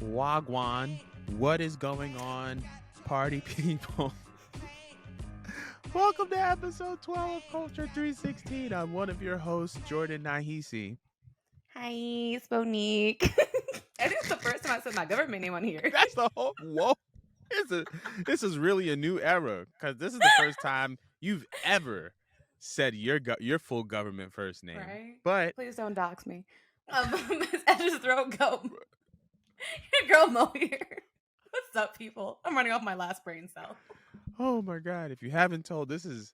Wagwan, what is going on, party people? Welcome to episode 12 of Culture 316. I'm one of your hosts, Jordan Nahisi. Hi, it's Monique. I think it's the first time I said my government name on here. That's the whole. Whoa. This is really a new era because this is the first time you've ever said your full government first name. Right? But Please don't dox me. I just throw go. Girl Mo here. What's up, people? I'm running off my last brain cell. oh my god, if you haven't told, this is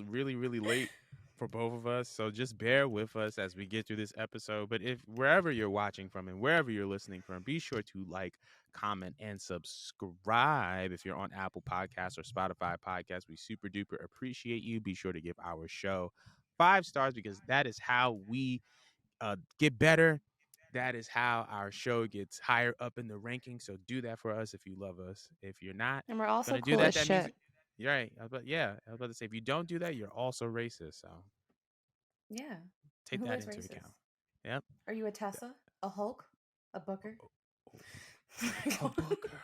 really really late for both of us, so just bear with us as we get through this episode. But if wherever you're watching from and wherever you're listening from, be sure to like, comment, and subscribe. If you're on Apple Podcasts or Spotify Podcasts, we super duper appreciate you. Be sure to give our show 5 stars because that is how we get better. That is how our show gets higher up in the ranking. So do that for us if you love us. If you're not And we're also gonna do cool that, as that means shit. you're right. I was about to say if you don't do that, you're also racist. So Yeah. take Who that is into racist? account. Yep. Are you a Tessa? A Hulk? A Booker? A booker.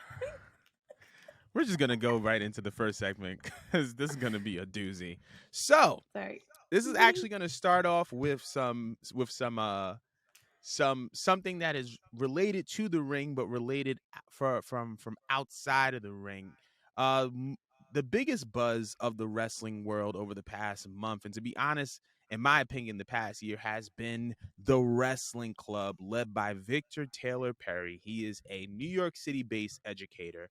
We're just gonna go right into the first segment because this is gonna be a doozy. So Sorry. this is actually gonna start off with something that is related to the ring but related from outside of the ring. The biggest buzz of the wrestling world over the past month, and to be honest, in my opinion, the past year has been the wrestling club led by Victor Taylor Perry. He is a New York City based educator.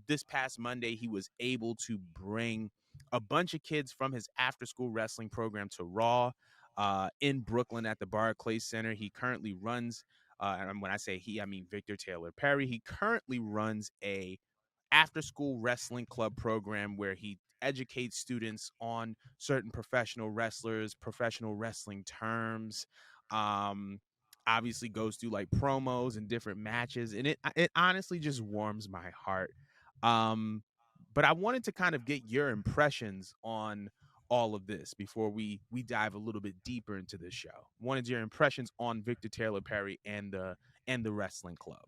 This past Monday he was able to bring a bunch of kids from his after school wrestling program to Raw in Brooklyn at the Barclays Center. He currently runs, and when I say he, I mean Victor Taylor Perry. He currently runs a after school wrestling club program where he educates students on certain professional wrestlers, professional wrestling terms. Um, Obviously goes through like promos and different matches, and it honestly just warms my heart. Um, but I wanted to kind of get your impressions on all of this before we dive a little bit deeper into this show. Wanted your impressions on Victor Taylor Perry and the wrestling club.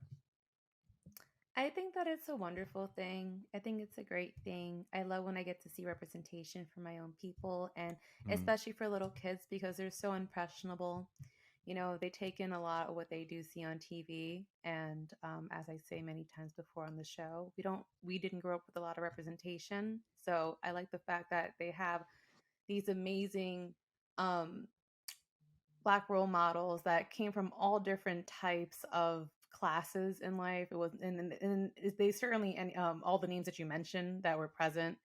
I think that it's a wonderful thing. I think it's a great thing. I love when I get to see representation for my own people and Mm, especially for little kids because they're so impressionable. They take in a lot of what they do see on TV. And as I say many times before on the show, we didn't grow up with a lot of representation. So I like the fact that they have these amazing um, Black role models that came from all different types of classes in life. It was, and they certainly, and all the names that you mentioned that were present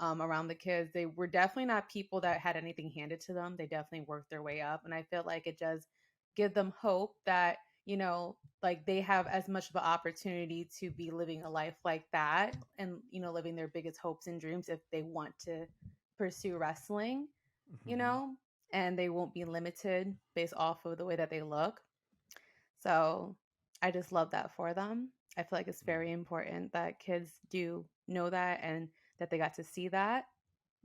around the kids, they were definitely not people that had anything handed to them. They definitely worked their way up. And I feel like it does give them hope that, like they have as much of an opportunity to be living a life like that and, living their biggest hopes and dreams if they want to pursue wrestling, you mhm. know, and they won't be limited based off of the way that they look. So I just love that for them. I feel like it's Mm, very important that kids do know that and that they got to see that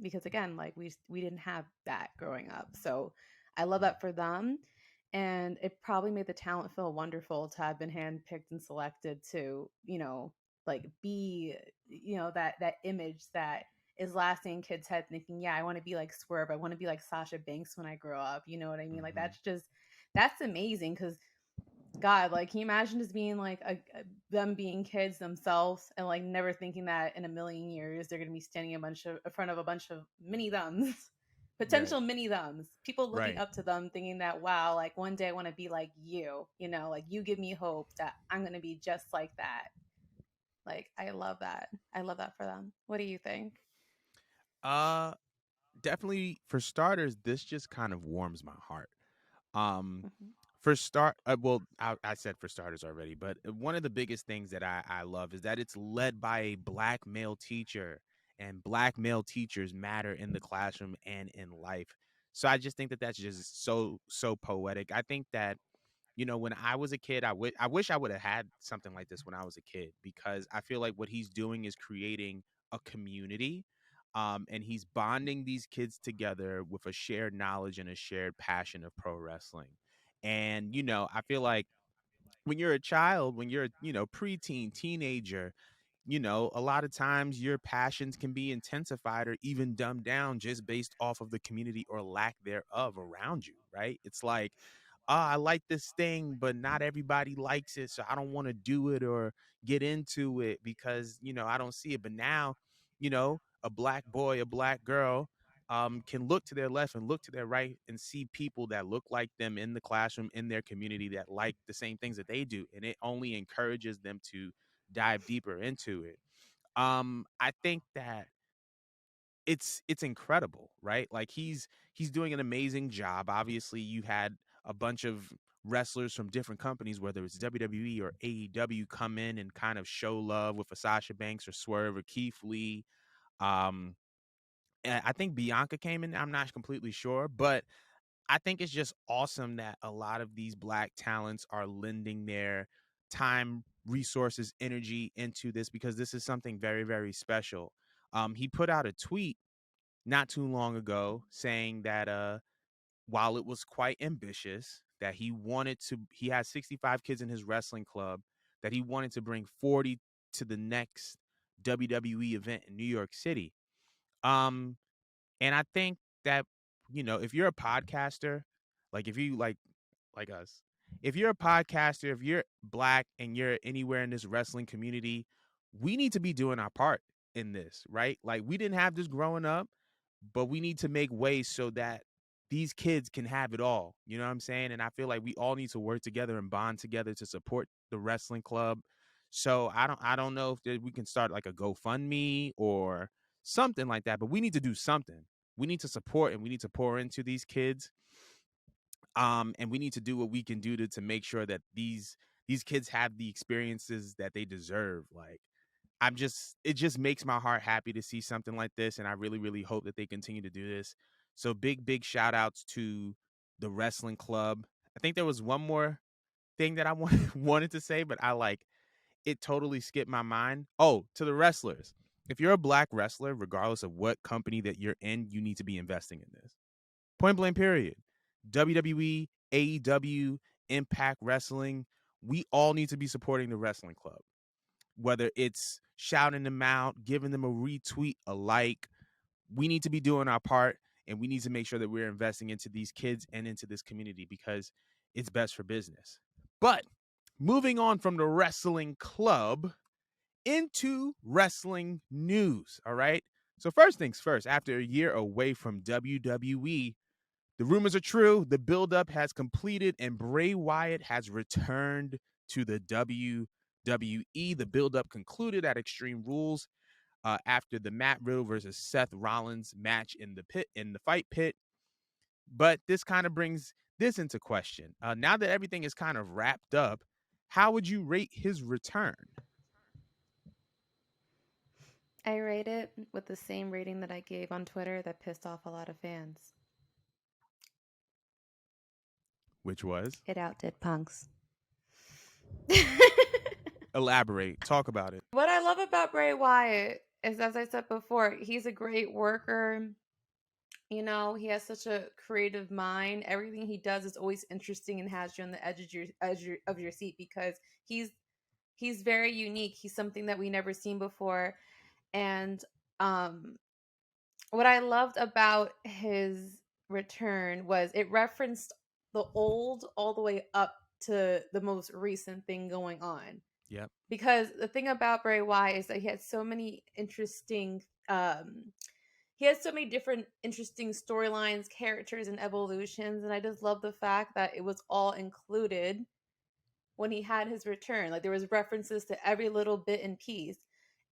because again, like we didn't have that growing up. So I love mm, that for them. And it probably made the talent feel wonderful to have been handpicked and selected to, like be, that image that is lasting in kids' head thinking, yeah, I want to be like Swerve. I want to be like Sasha Banks when I grow up. You know what I mean? Like mhm. that's amazing because God, like, can you imagine just being like them being kids themselves and like never thinking that in a million years they're gonna be standing in front of a bunch of mini thumbs, Right, potential mini thumbs, people looking right. up to them, thinking that wow, like one day I want to be like you, like you give me hope that I'm gonna be just like that. Like, I love that. I love that for them. What do you think? Uh, Definitely for starters, this just kind of warms my heart. Um, Hmm. I said for starters already, but one of the biggest things that I love is that it's led by a black male teacher, and black male teachers matter in the classroom and in life. So I just think that that's just so poetic. I think that when I was a kid, I wish I would have had something like this when I was a kid because I feel like what he's doing is creating a community. And he's bonding these kids together with a shared knowledge and a shared passion of pro wrestling. And I feel like when you're a child, when you're, preteen, teenager, a lot of times your passions can be intensified or even dumbed down just based off of the community or lack thereof around you, right? It's like, I like this thing, but not everybody likes it, so I don't want to do it or get into it because, I don't see it. But now, a black boy, a black girl, can look to their left and look to their right and see people that look like them in the classroom, in their community, that like the same things that they do, and it only encourages them to dive deeper into it. I think that it's incredible, right? Like he's doing an amazing job. Obviously, you had a bunch of wrestlers from different companies, whether it's WWE or AEW, come in and kind of show love with a Sasha Banks or Swerve or Keith Lee. Um, and I think Bianca came in. I'm not completely sure, but I think it's just awesome that a lot of these black talents are lending their time, resources, energy into this because this is something very, very special. He put out a tweet not too long ago saying that while it was quite ambitious, that he has 65 kids in his wrestling club, that he wanted to bring 40 to the next WWE event in New York City. Um, and I think that, if you're a podcaster, like if you like us, if you're a podcaster, if you're black and you're anywhere in this wrestling community, we need to be doing our part in this, right? Like we didn't have this growing up, but we need to make ways so that these kids can have it all. You know what I'm saying? And I feel like we all need to work together and bond together to support the wrestling club. So I don't know if we can start like a GoFundMe or something like that, but we need to do something. We need to support and we need to pour into these kids. And we need to do what we can do to make sure that these kids have the experiences that they deserve. Like it just makes my heart happy to see something like this, and I really, really hope that they continue to do this. So big shout outs to the wrestling club. I think there was one more thing that I wanted to say, but I like it totally skipped my mind. Oh, to the wrestlers. If you're a black wrestler, regardless of what company that you're in, you need to be investing in this. Point blank period. WWE, AEW, Impact Wrestling, we all need to be supporting the wrestling club, whether it's shouting them out, giving them a retweet, a like. We need to be doing our part, and we need to make sure that we're investing into these kids and into this community because it's best for business. But moving on from the wrestling club into wrestling news, all right? So first things first, after a year away from WWE, the rumors are true. The buildup has completed, and Bray Wyatt has returned to the WWE. The buildup concluded at Extreme Rules after the Matt Riddle versus Seth Rollins match in the fight pit. But this kind of brings this into question. Now that everything is kind of wrapped up, how would you rate his return? I rate it with the same rating that I gave on Twitter that pissed off a lot of fans. Which was It outdid Punk's. elaborate, talk about it. What I love about Bray Wyatt is, as I said before, he's a great worker. You know, he has such a creative mind. Everything he does is always interesting and has you on the edge of your seat because he's he's very unique. He's something that we never seen before. And um what I loved about his return was it referenced the old all the way up to the most recent thing going on. Yep. Because the thing about Bray Wyatt is that he has so many different interesting storylines, characters, and evolutions, and I just love the fact that it was all included when he had his return. Like there was references to every little bit and piece.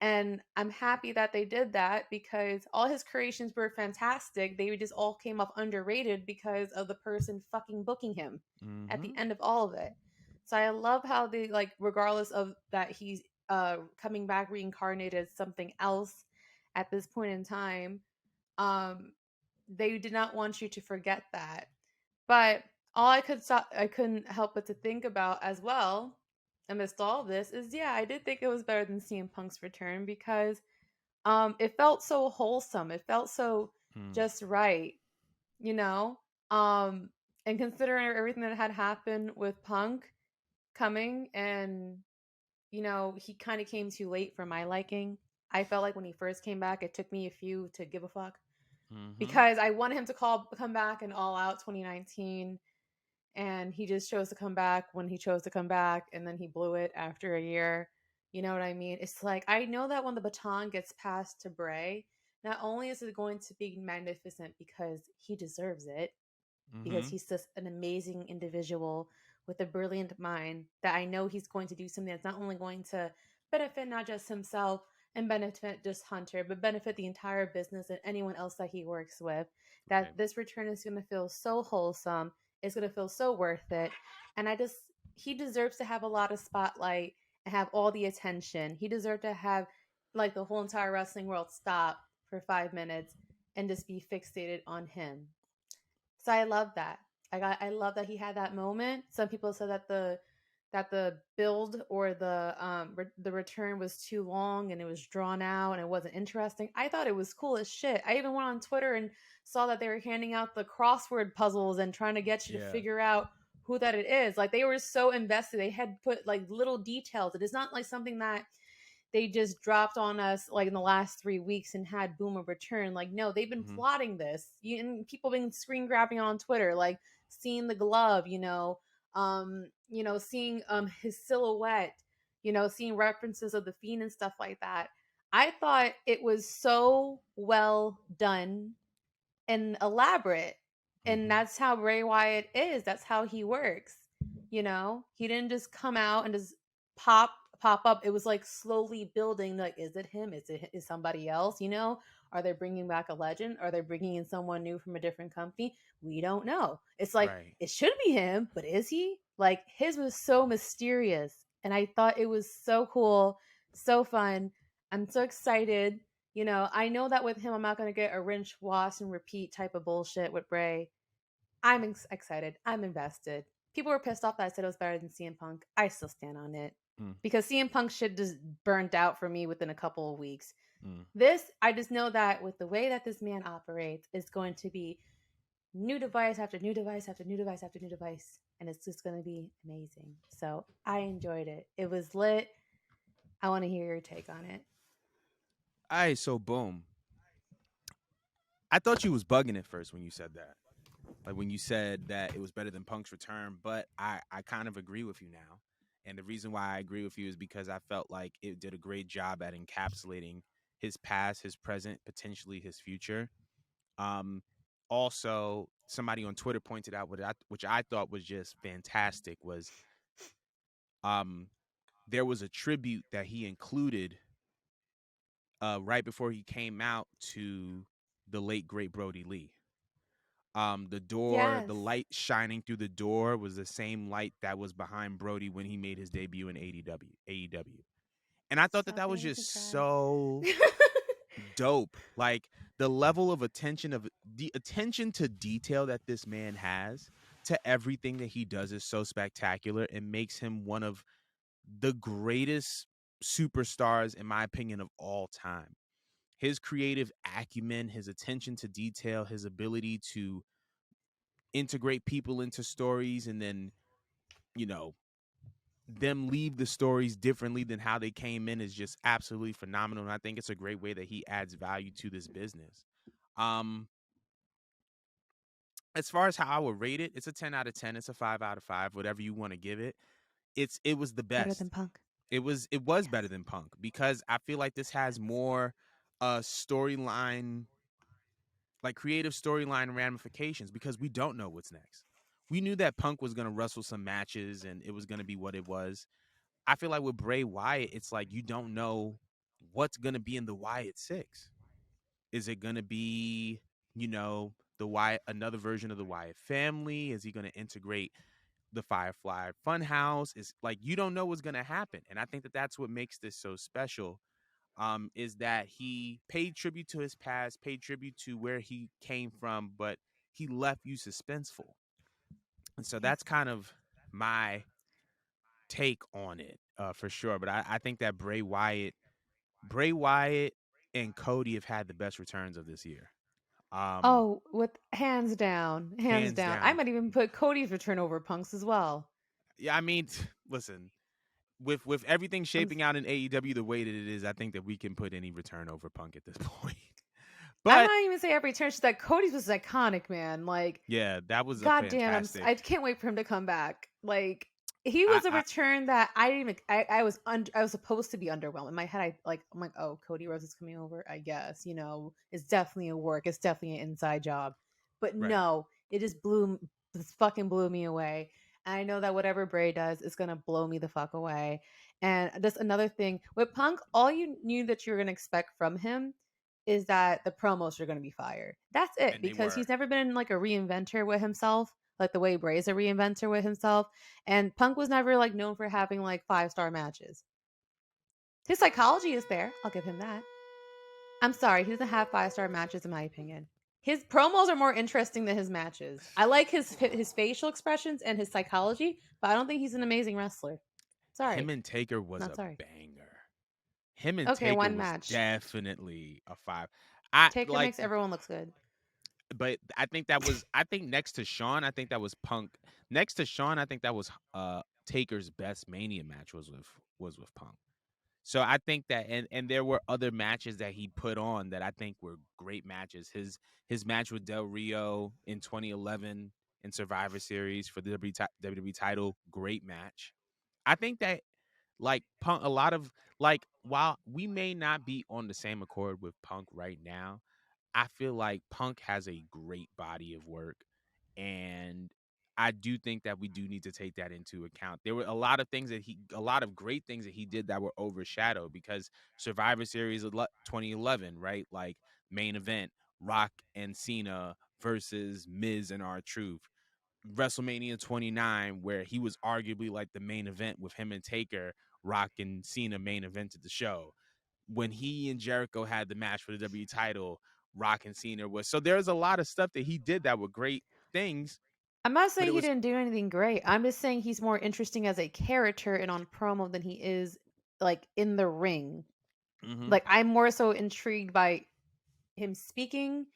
And I'm happy that they did that because all his creations were fantastic. They just all came off underrated because of the person fucking booking him at the Mm-hmm. end of all of it. So I love how they, like, regardless of that he's coming back reincarnated as something else at this point in time, um they did not want you to forget that. But all I couldn't help but to think about as well amidst all of this is, yeah, I did think it was better than CM Punk's return because it felt so wholesome. It felt so Mm. just right, you know? Um and considering everything that had happened with Punk, coming, and he kind of came too late for my liking. I felt like when he first came back, it took me a few to give a fuck Mm-hmm. because I wanted him to come back in All Out 2019, and he just chose to come back when he chose to come back, and then he blew it after a year. You know what I mean? It's like I know that when the baton gets passed to Bray, not only is it going to be magnificent because he deserves it, because Mm-hmm. he's just an amazing individual with a brilliant mind, that I know he's going to do something that's not only going to benefit not just himself and benefit just Hunter, but benefit the entire business and anyone else that he works with. That Right. this return is going to feel so wholesome. It's going to feel so worth it. And he deserves to have a lot of spotlight and have all the attention. He deserved to have like the whole entire wrestling world stop for 5 minutes and just be fixated on him. So I love that. I love that he had that moment. Some people said that the build or the return was too long and it was drawn out and it wasn't interesting. I thought it was cool as shit. I even went on Twitter and saw that they were handing out the crossword puzzles and trying to get you to Yeah. figure out who that it is. Like they were so invested. They had put like little details. It is not like something that they just dropped on us like in the last 3 weeks and had Boomer return. Like, no, they've been Mm-hmm. plotting this. And people been screen grabbing on Twitter, like seeing the glove, seeing his silhouette, seeing references of the Fiend and stuff like that. I thought it was so well done and elaborate. And Mm-hmm. that's how Bray Wyatt is. That's how he works. He didn't just come out and just pop pop up. It was like slowly building. Like, is it him? Is somebody else? Are they bringing back a legend? Are they bringing in someone new from a different company? We don't know. It's like Right. it should be him, but is he? Like his was so mysterious, and I thought it was so cool, so fun. I'm so excited. I know that with him, I'm not going to get a rinse, wash, and repeat type of bullshit with Bray. I'm excited. I'm invested. People were pissed off that I said it was better than CM Punk. I still stand on it Mm. because CM Punk shit just burnt out for me within a couple of weeks. Mm. This, I just know that with the way that this man operates, is going to be new device after new device after new device after new device. And it's just going to be amazing. So I enjoyed it. It was lit. I want to hear your take on it. All right. So boom. I thought you was bugging at first when you said that. Like when you said that it was better than Punk's return, but I kind of agree with you now. And the reason why I agree with you is because I felt like it did a great job at encapsulating his past, his present, potentially his future. Um, Also, somebody on Twitter pointed out which I thought was just fantastic was um, there was a tribute that he included right before he came out to the late great Brody Lee. Yes. The light shining through the door was the same light that was behind Brody when he made his debut in AEW. And I thought that Stop that was making me just cry. so dope. Like the level of the attention to detail that this man has to everything that he does is so spectacular. It makes him one of the greatest superstars, in my opinion, of all time. His creative acumen, his attention to detail, his ability to integrate people into stories and then, you know, them leave the stories differently than how they came in is just absolutely phenomenal. And I think it's a great way that he adds value to this business. Um, as far as how I would rate it, it's a 10 out of 10. It's a 5 out of 5, whatever you want to give it. It was the Better best. than Punk. It was Yes. better than Punk because I feel like this has Yes. more storyline, like creative storyline ramifications because we don't know what's next. We knew that Punk was going to wrestle some matches and it was going to be what it was. I feel like with Bray Wyatt, it's like you don't know what's going to be in the Wyatt 6. Is it going to be, the Wyatt, another version of the Wyatt family? Is he going to integrate the Firefly Funhouse? Is like you don't know what's going to happen. And I think that that's what makes this so special. Is that he paid tribute to his past, paid tribute to where he came from, but he left you suspenseful. And so Yes. that's kind of my take on it, for sure. But I think that Bray Wyatt and Cody have had the best returns of this year. Um, Oh, with hands down, hands Hands down. I down. might even put Cody's return over Punk's as well. Yeah, I mean, listen, with everything I'm shaping out in AEW the way that it is, I think that we can put any return over Punk at this point. I'm But not even saying every turn. She's like Cody's was iconic, man. Like, yeah, that was a God damn, fantastic. I can't wait for him to come back. Like, he I, was a I return that I didn't even. I was supposed to be underwhelmed in my head. I'm like, oh, Cody Rhodes is coming over. I guess it's definitely a work. It's definitely an inside job. But right. no, it just this fucking blew me away. And I know that whatever Bray does is gonna blow me the fuck away. And just another thing with Punk, all you knew that you were gonna expect from him is that the promos are going to be fire. That's it, And they because were. he's never been like a reinventor with himself, like the way Bray's a reinventor with himself. And Punk was never like known for having like 5-star matches. His psychology is there. I'll give him that. I'm sorry, he doesn't have 5-star matches in my opinion. His promos are more interesting than his matches. I like his facial expressions and his psychology, but I don't think he's an amazing wrestler. Him Sorry, and Taker was not a sorry. banger. Him and Okay, Taker one was match. definitely a five. I Taker like, makes everyone looks good. but I think that was. I think next to Shawn, I think that was Punk. Next to Shawn, I think that was Taker's best Mania match was with Punk. So I think that, and there were other matches that he put on that I think were great matches. His match with Del Rio in 2011 in Survivor Series for the WWE title, great match. I think that, like, Punk, a lot of, like, while we may not be on the same accord with Punk right now, I feel like Punk has a great body of work, and I do think that we do need to take that into account. There were a lot of great things that he did that were overshadowed because Survivor Series 2011, right? Like, main event, Rock and Cena versus Miz and R-Truth. WrestleMania 29, where he was arguably like the main event with him and Taker, Rock and Cena main evented the show. When he and Jericho had the match for the W title, Rock and Cena was. So there's a lot of stuff that he did that were great things, I'm not but saying it he was. didn't do anything great. I'm just saying he's more interesting as a character and on promo than he is like in the ring. Hmm. Like, I'm more so intrigued by him speaking,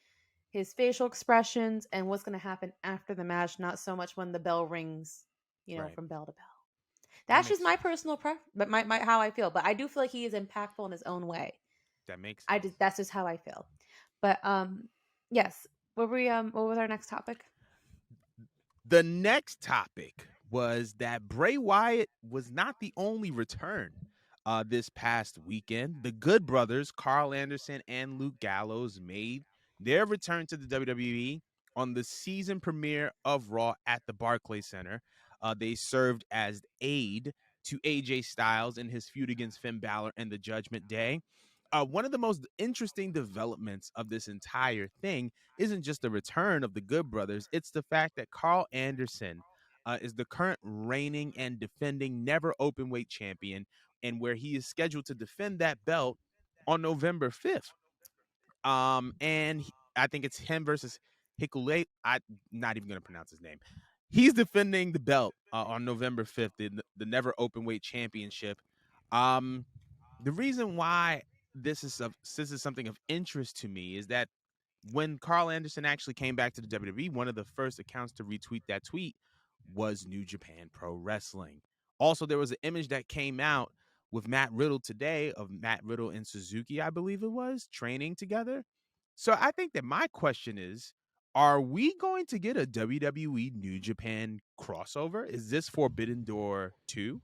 his facial expressions, and what's going to happen after the match, not so much when the bell rings, Right. from bell to bell. That That's just makes my sense. personal but my how I feel. But I do feel like he is impactful in his own way. That makes I sense. just That's just how I feel. But yes. What was our next topic? The next topic was that Bray Wyatt was not the only return this past weekend. The Good Brothers, Carl Anderson and Luke Gallows, made their return to the WWE on the season premiere of Raw at the Barclays Center. They served as aid to AJ Styles in his feud against Finn Balor and the Judgment Day. One of the most interesting developments of this entire thing isn't just the return of the Good Brothers, it's the fact that Carl Anderson is the current reigning and defending never openweight champion, and where he is scheduled to defend that belt on November 5th. I think it's him versus Hikule. I'm not even going to pronounce his name. He's defending the belt on November 5th, the never openweight championship. Um, the reason why this is something of interest to me is that when Carl Anderson actually came back to the WWE, one of the first accounts to retweet that tweet was New Japan Pro Wrestling. Also, there was an image that came out with Matt Riddle today of Matt Riddle and Suzuki, I believe it was, training together. So I think that my question is, are we going to get a WWE New Japan crossover? Is this Forbidden Door 2?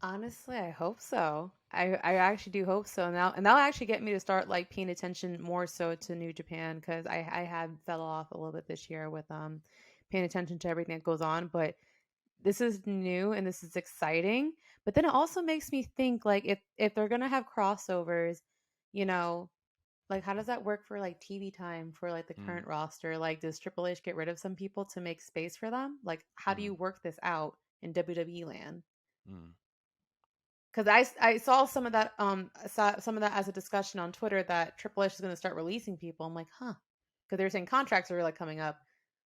Honestly, I hope so. I actually do hope so. And that'll actually get me to start like paying attention more so to New Japan, because I had fell off a little bit this year with paying attention to everything that goes on. But this is new and this is exciting. But then it also makes me think, like, if they're gonna have crossovers, you know, like, how does that work for like TV time for like the Mm, current roster? Like, does Triple H get rid of some people to make space for them? Like, how do mm, you work this out in WWE land? mm, Because I saw some of that some of that as a discussion on Twitter that Triple H is going to start releasing people. I'm like, huh, because they're saying contracts are like coming up.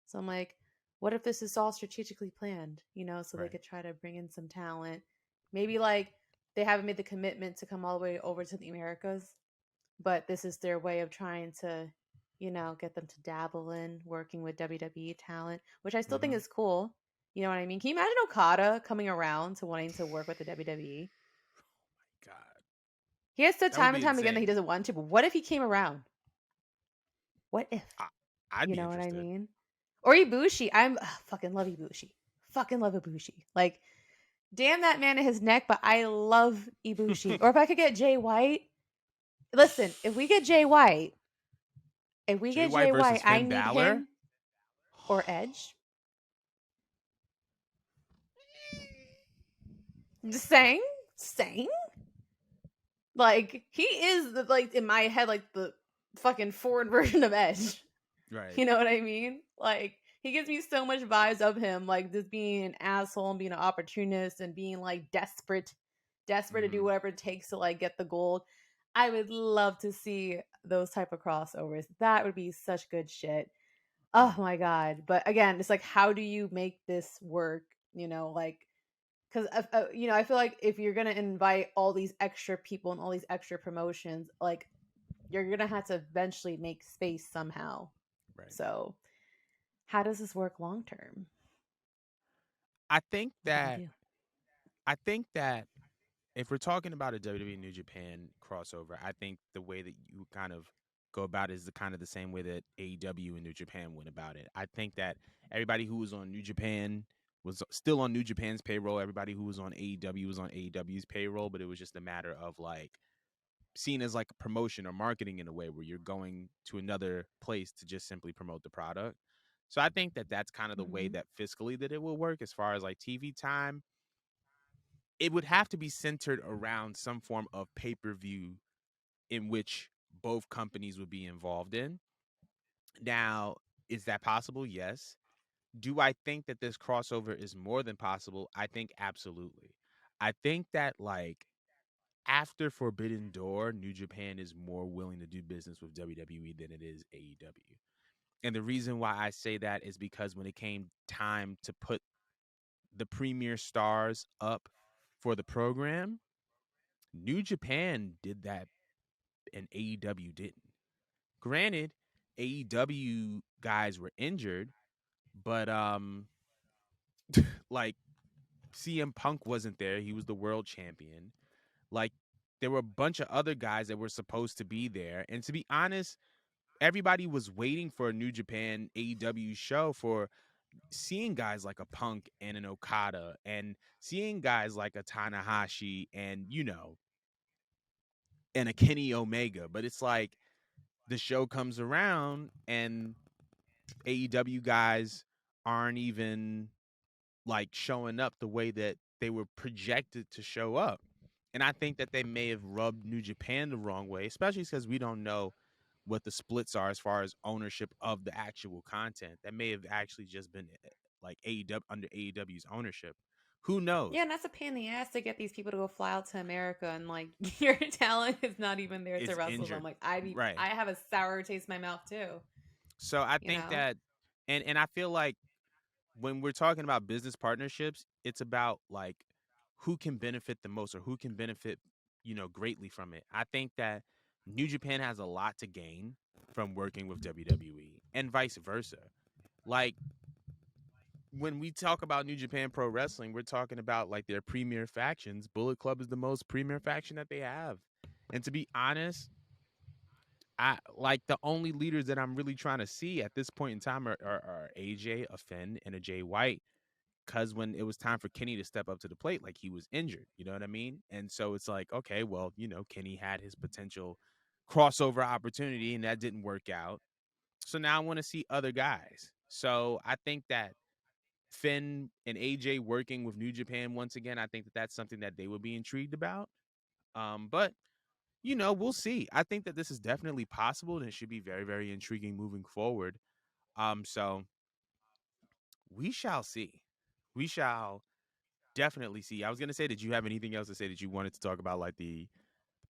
So I'm like, what if this is all strategically planned? So they right. could try to bring in some talent. Maybe like they haven't made the commitment to come all the way over to the Americas, but this is their way of trying to, get them to dabble in working with WWE talent, which I still think Mm-hmm. is cool. You know what I mean? Can you imagine Okada coming around to wanting to work with the WWE? God, He has said that would time and be time again that he insane. doesn't want to, but what if he came around? What if? I, I'd You be know what I interested. mean? Or Ibushi. I'm fucking love Ibushi. Fucking love Ibushi. Like, damn that man in his neck, but I love Ibushi. Or if I could get Jay White. Listen, Jay White versus I Finn need Balor. him or Edge. Just saying. Like he is like in my head like the fucking forward version of Edge. Right. You know what I mean? Like he gives me so much vibes of him, like just being an asshole and being an opportunist and being like desperate to do Hmm. whatever it takes to like get the gold. I would love to see those type of crossovers. That would be such good shit. Oh my god! But again, it's like, how do you make this work? You know, like because you know, I feel like if you're gonna invite all these extra people and all these extra promotions, like you're gonna have to eventually make space somehow. Right. So how does this work long term? I think What are you gonna that do? I think that if we're talking about a WWE New Japan crossover, I think the way that you kind of go about it is the kind of the same way that AEW and New Japan went about it. I think that everybody who was on New Japan was still on New Japan's payroll. Everybody who was on AEW was on AEW's payroll, but it was just a matter of like seen as like a promotion or marketing in a way where you're going to another place to just simply promote the product. So I think that that's kind of the way Mm-hmm. that fiscally that it will work as far as like TV time. It would have to be centered around some form of pay-per-view in which both companies would be involved in. Now, is that possible? Yes. Do I think that this crossover is more than possible? I think absolutely. I think that like after Forbidden Door, New Japan is more willing to do business with WWE than it is AEW. And the reason why I say that is because when it came time to put the premier stars up for the program, New Japan did that and AEW didn't. Granted, AEW guys were injured, but like CM Punk wasn't there. He was the world champion. Like there were a bunch of other guys that were supposed to be there. And to be honest, everybody was waiting for a New Japan AEW show for seeing guys like a Punk and an Okada and seeing guys like a Tanahashi and, you know, and a Kenny Omega. But it's like the show comes around and AEW guys aren't even like showing up the way that they were projected to show up. And I think that they may have rubbed New Japan the wrong way, especially because we don't know what the splits are as far as ownership of the actual content. That may have actually just been like AEW under AEW's ownership. Who Yeah, knows? and that's a pain in the ass to get these people to go fly out to America and like your talent is not even there to It's wrestle them. injured. Like Right. I have a sour taste in my mouth too. So I You think know? that and I feel like when we're talking about business partnerships, it's about like who can benefit the most or who can benefit, you know, greatly from it. I think that New Japan has a lot to gain from working with WWE and vice versa. Like when we talk about New Japan Pro Wrestling, we're talking about like their premier factions. Bullet Club is the most premier faction that they have. And to be honest, I like the only leaders that I'm really trying to see at this point in time are AJ, a Finn, and a Jay White because when it was time for Kenny to step up to the plate, like he was injured, you know what I mean? And so it's like, okay, well, you know, Kenny had his potential crossover opportunity and that didn't work out. So now I want to see other guys. So I think that Finn and AJ working with New Japan once again, I think that that's something that they would be intrigued about. But you know, we'll see. I think that this is definitely possible and it should be very, very intriguing moving forward. So we shall see. We shall definitely see. I was gonna say, did you have anything else to say that you wanted to talk about, like the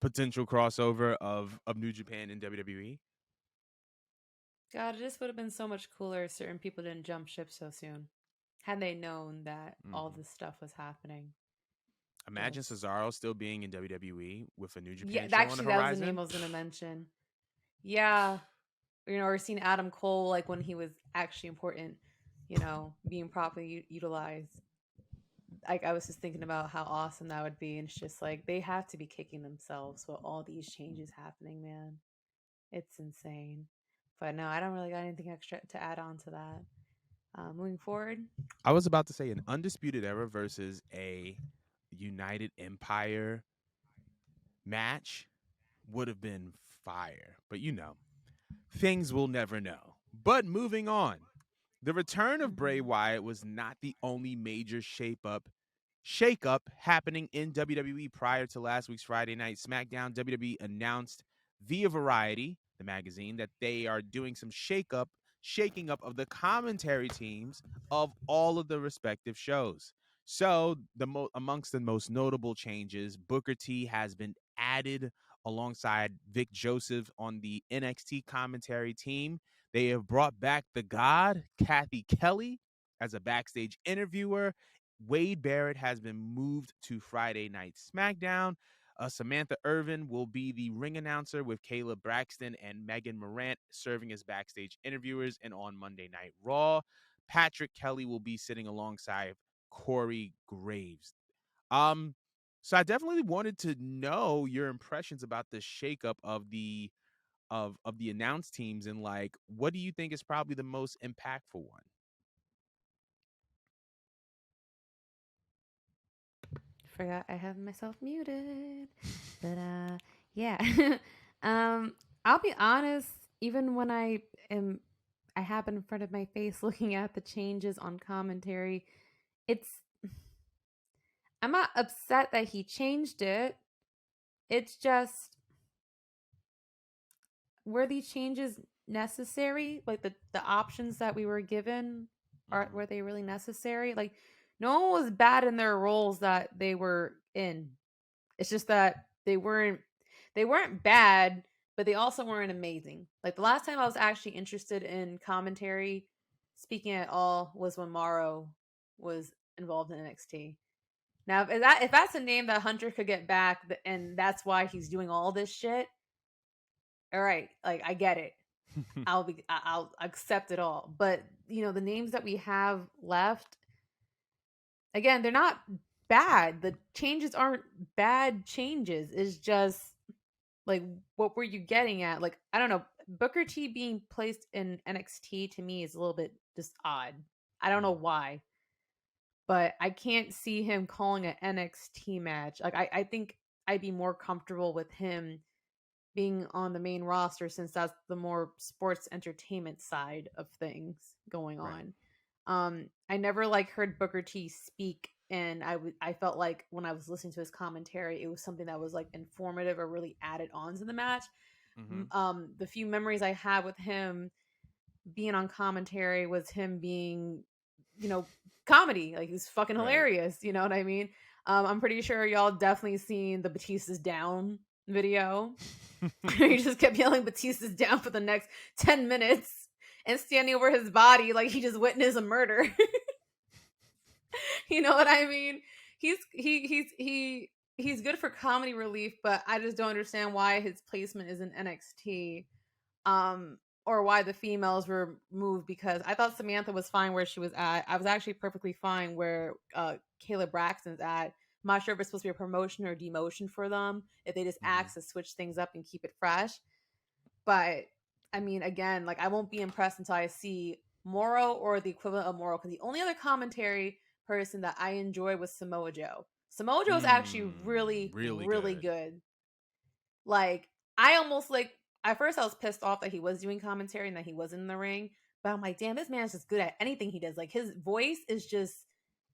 potential crossover of New Japan and WWE? God, it just would have been so much cooler if certain people didn't jump ship so soon. Had they known that all Hmm. this stuff was happening. Imagine Just Cesaro still being in WWE with a New yeah, Japan show on the actually that was the name horizon. I was gonna mention. Yeah. You know, or seen Adam Cole like when he was actually important, being properly utilized. Like I was just thinking about how awesome that would be, and it's just like they have to be kicking themselves with all these changes happening, man. It's insane. But no, I don't really got anything extra to add on to that. Moving forward. I was about to say an Undisputed Era versus a United Empire match would have been fire. But things we'll never know. But moving on, the return of Bray Mm-hmm. Wyatt was not the only major shakeup happening in WWE prior to last week's Friday Night SmackDown. WWE announced via Variety, the magazine, that they are doing some shaking up of the commentary teams of all of the respective shows. So, amongst the most notable changes, Booker T has been added alongside Vic Joseph on the NXT commentary team. They have brought back the God, Kathy Kelly, as a backstage interviewer. Wade Barrett has been moved to Friday Night SmackDown. Samantha Irvin will be the ring announcer, with Kayla Braxton and Megan Morant serving as backstage interviewers. And on Monday Night Raw, Patrick Kelly will be sitting alongside Corey Graves. Um, so I definitely wanted to know your impressions about the shakeup of the announced teams, and like, what do you think is probably the most impactful one? Forgot I have myself muted. But yeah. um I'll be honest, even when I have in front of my face looking at the changes on commentary, it's I'm not upset that he changed it. It's just, were these changes necessary? Like the options that we were given, are Mm-hmm. were they really necessary? Like no one was bad in their roles that they were in. It's just that they weren't bad, but they also weren't amazing. Like the last time I was actually interested in commentary, speaking at all, was when Morrow was involved in NXT. Now, if that's a name that Hunter could get back, and that's why he's doing all this shit, all right, like I get it. I'll accept it all. But the names that we have left, again, they're not bad. The changes aren't bad changes. It's just like, what were you getting at? Like, I don't know. Booker T being placed in NXT to me is a little bit just odd. I don't know Mm, why, but I can't see him calling an NXT match. Like, I think I'd be more comfortable with him being on the main roster, since that's the more sports entertainment side of things going right. on. I never like heard Booker T speak, and I felt like when I was listening to his commentary, it was something that was like informative or really added on to the match. Mm-hmm. The few memories I had with him being on commentary was him being, you know, comedy. Like he's fucking Right. hilarious. You know what I mean? I'm pretty sure y'all definitely seen the Batista's down video. He just kept yelling Batista's down for the next 10 minutes and standing over his body like he just witnessed a murder. You know what I mean? He's good for comedy relief, but I just don't understand why his placement is in NXT. Or why the females were moved, because I thought Samantha was fine where she was at. I was actually perfectly fine where Kayla Braxton's at. I'm not sure if it's supposed to be a promotion or demotion for them, if they just Mm-hmm. ask to switch things up and keep it fresh. But I mean, again, like I won't be impressed until I see Moro or the equivalent of Moro. Because the only other commentary person that I enjoy was Samoa Joe. Samoa Joe is actually really, Really really good. good. Like I almost like, at first I was pissed off that he was doing commentary and that he was in the ring, but I'm like, damn, this man's just good at anything he does. Like his voice is just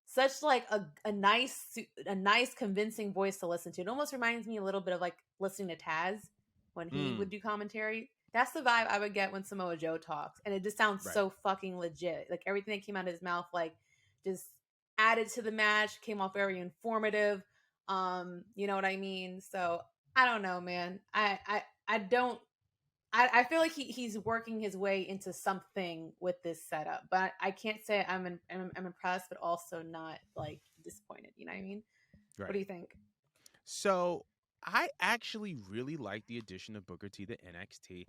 such like a nice convincing voice to listen to. It almost reminds me a little bit of like listening to Taz when he Mm, would do commentary. That's the vibe I would get when Samoa Joe talks, and it just sounds right. so fucking legit. Like everything that came out of his mouth, like just added to the match, came off very informative. You know what I mean? So I don't know, man. I don't. I feel like he's working his way into something with this setup, but I can't say I'm impressed, but also not like disappointed. You know what I mean? What do Right. you think? So I actually really like the addition of Booker T to NXT.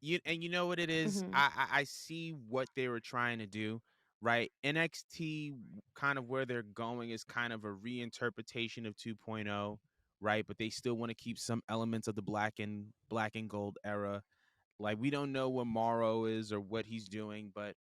You know what it is? Mm-hmm. I see what they were trying to do. right? NXT, kind of where they're going, is kind of a reinterpretation of 2.0, right? But they still want to keep some elements of the black and gold era. Like, we don't know where Morrow is or what he's doing, but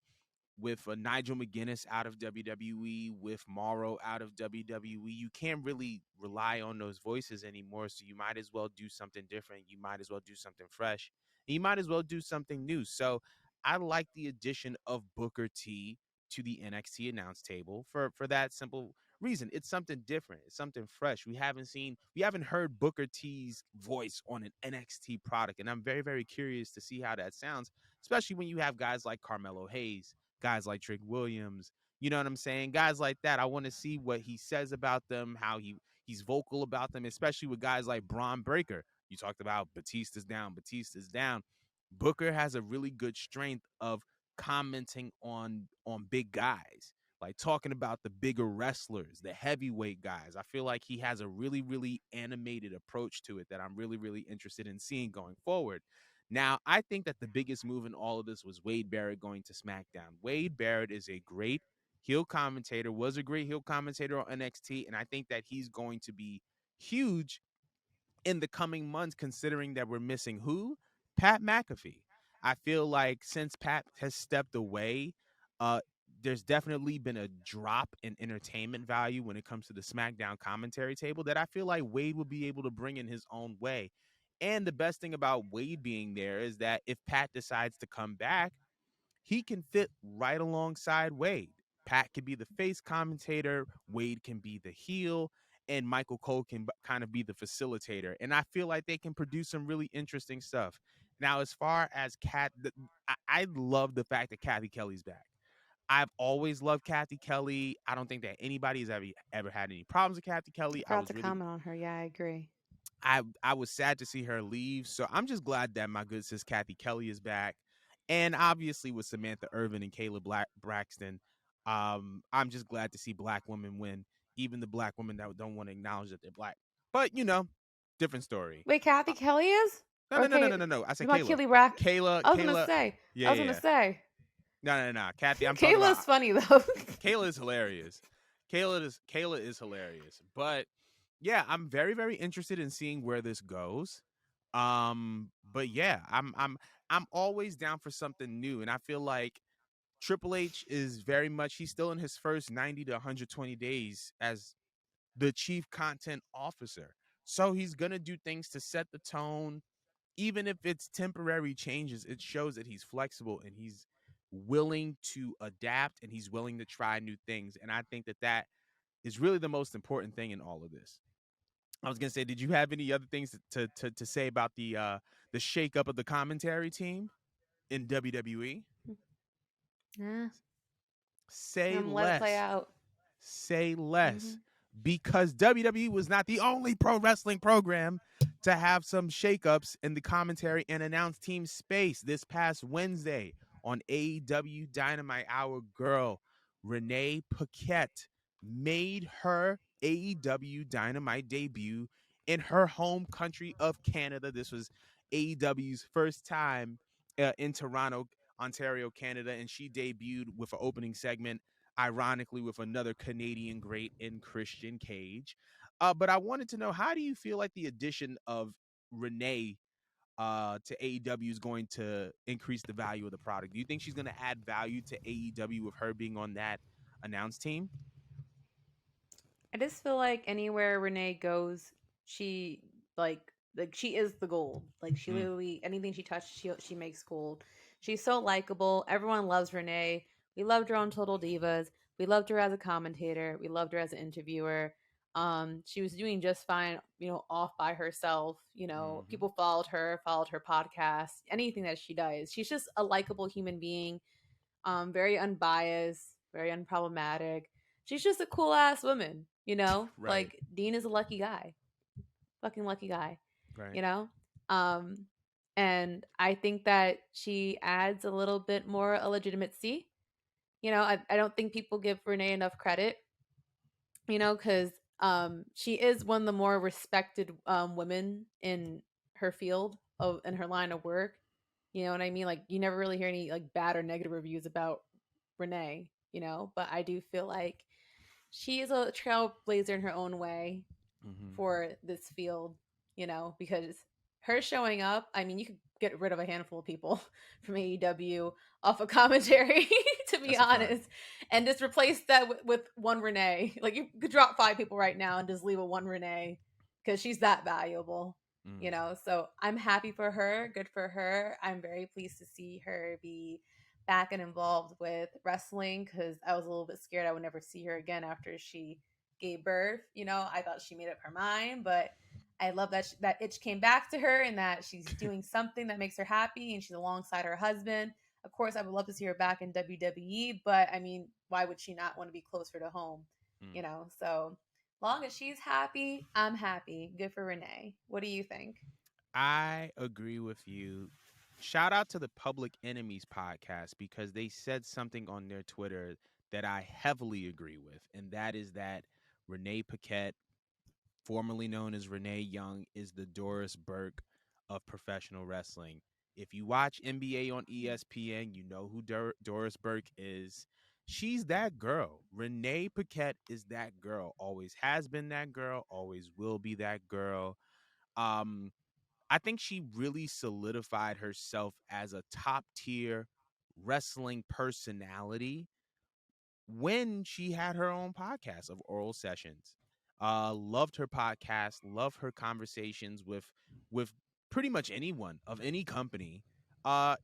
with Nigel McGuinness out of WWE, with Morrow out of WWE, you can't really rely on those voices anymore. So you might as well do something different. You might as well do something fresh. And you might as well do something new. So I like the addition of Booker T to the NXT announce table for that simple reason. It's something different. It's something fresh. We haven't heard Booker T's voice on an NXT product, and I'm very, very curious to see how that sounds, especially when you have guys like Carmelo Hayes, guys like Trick Williams. You know what I'm saying? Guys like that. I want to see what he says about them, how he's vocal about them, especially with guys like Braun Breaker. You talked about Batista's down, Batista's down. Booker has a really good strength of commenting on big guys, like talking about the bigger wrestlers, the heavyweight guys. I feel like he has a really, really animated approach to it that I'm really, really interested in seeing going forward. Now, I think that the biggest move in all of this was Wade Barrett going to SmackDown. Wade Barrett is a great heel commentator, was a great heel commentator on NXT, and I think that he's going to be huge in the coming months, considering that we're missing who? Pat McAfee. I feel like since Pat has stepped away, uh, there's definitely been a drop in entertainment value when it comes to the SmackDown commentary table that I feel like Wade will be able to bring in his own way. And the best thing about Wade being there is that if Pat decides to come back, he can fit right alongside Wade. Pat can be the face commentator, Wade can be the heel, and Michael Cole can kind of be the facilitator. And I feel like they can produce some really interesting stuff. Now, as far as I love the fact that Kathy Kelly's back. I've always loved Kathy Kelly. I don't think that anybody's ever had any problems with Kathy I Kelly. forgot to comment on her. Yeah, I agree. I was sad to see her leave. So I'm just glad that my good sis Kathy Kelly is back. And obviously with Samantha Irvin and Kayla Braxton, I'm just glad to see black women win, even the black women that don't want to acknowledge that they're black. But different story. Wait, Uh, Kathy Kelly is? no, Or no, no, no, Kay? no, no, no. I You said want Kayla. Kaylee Rack? Kayla, I was gonna Kayla. say. Yeah, I was yeah, gonna yeah. say. No, no, no. Kathy, I'm talking about Kayla's funny though. Kayla is hilarious. Kayla is hilarious. But yeah, I'm very, very interested in seeing where this goes. But yeah, I'm always down for something new, and I feel like Triple H is very much he's still in his first 90 to 120 days as the chief content officer. So he's gonna do things to set the tone, even if it's temporary changes. It shows that he's flexible and he's willing to adapt and he's willing to try new things. And I think that that is really the most important thing in all of this. I was gonna say, did you have any other things to say about the shakeup of the commentary team in WWE? Yeah, Say let it play less. out. Say less. Hmm. Because WWE was not the only pro wrestling program to have some shakeups in the commentary and announce team space this past Wednesday on AEW Dynamite. Our girl, Renee Paquette, made her AEW Dynamite debut in her home country of Canada. This was AEW's first time in Toronto, Ontario, Canada, and she debuted with an opening segment, ironically, with another Canadian great in Christian Cage. But I wanted to know, how do you feel like the addition of Renee to AEW is going to increase the value of the product? Do you think she's going to add value to AEW with her being on that announce team? I just feel like anywhere Renee goes, she like she is the gold. Like she Mm, literally anything she touches, she makes gold. She's so likable. Everyone loves Renee. We loved her on Total Divas. We loved her as a commentator. We loved her as an interviewer. She was doing just fine, off by herself. hmm. People followed her podcast, anything that she does. She's just a likable human being, very unbiased, very unproblematic. She's just a cool ass woman, Right, Like Dean is a lucky guy, fucking lucky guy, right. you know. Um, and I think that she adds a little bit more legitimacy. I don't think people give Renee enough credit, because she is one of the more respected women in her field of in her line of work. You know what I mean? Like you never really hear any like bad or negative reviews about Renee. but I do feel like she is a trailblazer in her own way Mm-hmm. for this field, because her showing up, I mean, you could get rid of a handful of people from AEW off of commentary, to be That's a fact. honest, and just replace that with one Renee. Like, you could drop 5 people right now and just leave a one Renee because she's that valuable. Mm. So I'm happy for her. Good for her. I'm very pleased to see her be back and involved with wrestling because I was a little bit scared I would never see her again after she gave birth. I thought she made up her mind, but I love that that itch came back to her and that she's doing something that makes her happy and she's alongside her husband. Of course, I would love to see her back in WWE, but I mean, why would she not want to be closer to home? Mm. So long as she's happy, I'm happy. Good for Renee. What do you think? I agree with you. Shout out to the Public Enemies podcast because they said something on their Twitter that I heavily agree with, and that is that Renee Paquette, formerly known as Renee Young, is the Doris Burke of professional wrestling. If you watch NBA on ESPN, you know who Doris Burke is. She's that girl. Renee Paquette is that girl. Always has been that girl. Always will be that girl. Um, I think she really solidified herself as a top tier wrestling personality when she had her own podcast of oral sessions. Loved her podcast, loved her conversations with pretty much anyone of any company.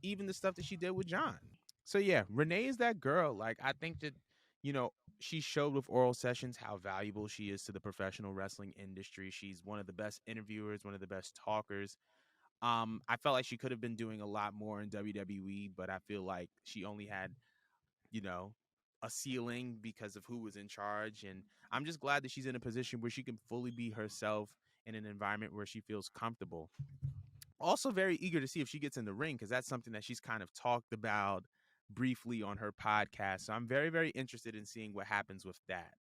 Even the stuff that she did with John. So yeah, Renee is that girl. Like I think that, you know, she showed with oral sessions how valuable she is to the professional wrestling industry. She's one of the best interviewers, one of the best talkers. I felt like she could have been doing a lot more in WWE, but I feel like she only had, you know, a ceiling because of who was in charge. And I'm just glad that she's in a position where she can fully be herself in an environment where she feels comfortable. Also, very eager to see if she gets in the ring because that's something that she's kind of talked about briefly on her podcast. So I'm very, very interested in seeing what happens with that.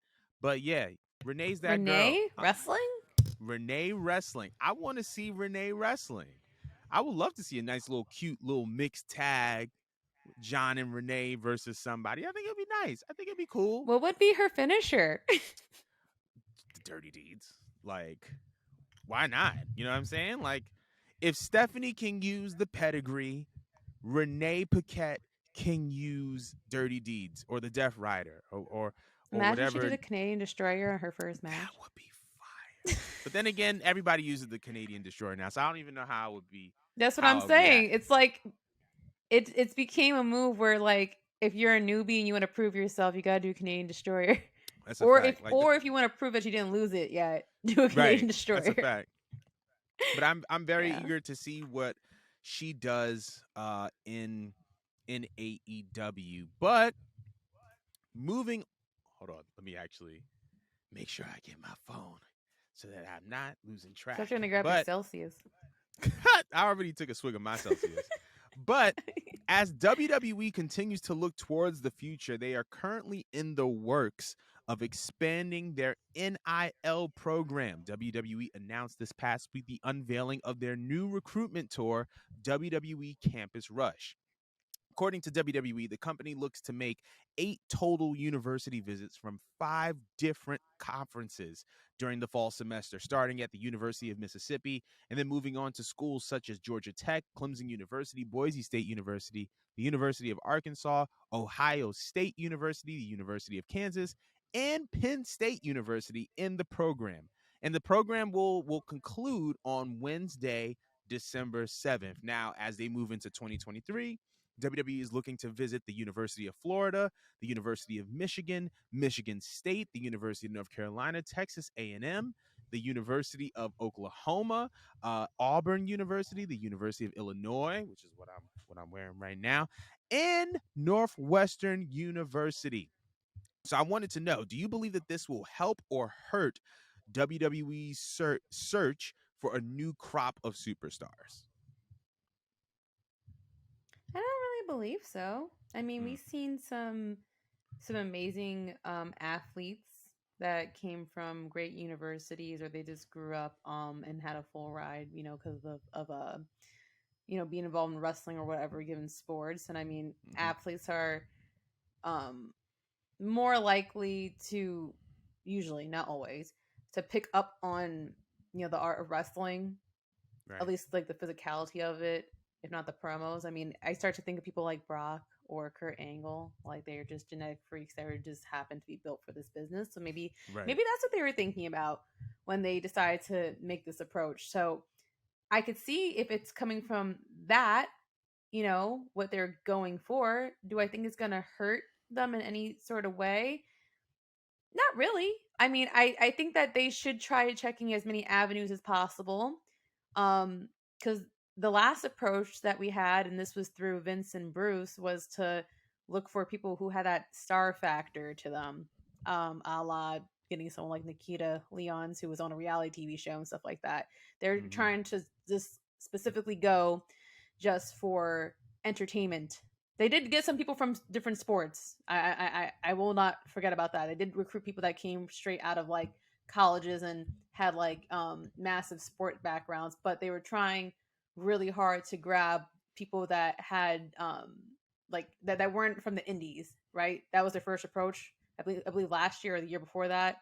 But yeah, Renee's that girl. Renee wrestling? Renee wrestling. I want to see Renee wrestling. I would love to see a nice little cute little mixed tag, John and Renee versus somebody. I think it'd be nice. I think it'd be cool. What would be her finisher? The dirty deeds. Like, why not? You know what I'm saying? Like, if Stephanie can use the pedigree, Renee Paquette can use dirty deeds or the Death Rider or Imagine she whatever. did a Canadian Destroyer in her first That match. would be fire. But then again, everybody uses the Canadian Destroyer now, so I don't even know how I would be That's what how I'm I would react. saying. It's like it's became a move where, like, if you're a newbie and you want to prove yourself, you gotta do Canadian Destroyer. That's a or if fact. Like the or if you want to prove that you didn't lose it yet, do a Canadian right. That's a Destroyer. fact. But I'm very Yeah. eager to see what she does in AEW. But moving hold on, let me actually make sure I get my phone so that I'm not losing So track. trying to grab your But Celsius. I already took a swig of my Celsius. But as WWE continues to look towards the future, they are currently in the works of expanding their NIL program. WWE announced this past week the unveiling of their new recruitment tour, WWE Campus Rush. According to WWE, the company looks to make 8 total university visits from 5 different conferences during the fall semester, starting at the University of Mississippi and then moving on to schools such as Georgia Tech, Clemson University, Boise State University, the University of Arkansas, Ohio State University, the University of Kansas, and Penn State University in the program. And the program will conclude on Wednesday, December 7th. Now, as they move into 2023, WWE is looking to visit the University of Florida, the University of Michigan, Michigan State, the University of North Carolina, Texas A&M, the University of Oklahoma, Auburn University, the University of Illinois, which is what I'm wearing right now, and Northwestern University. So I wanted to know, do you believe that this will help or hurt WWE's search for a new crop of superstars? I don't really believe so. I mean, Mm, we've seen some amazing athletes that came from great universities, or they just grew up and had a full ride, because of being involved in wrestling or whatever given sports. And I mean, mm-hmm, athletes are um more likely to, usually, not always, to pick up on, the art of wrestling, at Right. least like the physicality of it, if not the promos. I mean, I start to think of people like Brock or Kurt Angle, like they're just genetic freaks that are just happen to be built for this business. So Right. maybe that's what they were thinking about when they decided to make this approach. So I could see if it's coming from that, what they're going for. Do I think it's going to hurt them in any sort of way? Not really. I mean, I think that they should try checking as many avenues as possible. Because the last approach that we had, and this was through Vince and Bruce, was to look for people who had that star factor to them, a la getting someone like Nikita Leons, who was on a reality TV show and stuff like that. They're Mm-hmm. trying to just specifically go just for entertainment. They did get some people from different sports. I will not forget about that. They did recruit people that came straight out of like colleges and had like massive sport backgrounds, but they were trying really hard to grab people that had like that weren't from the indies, right? That was their first approach. I believe last year or the year before that,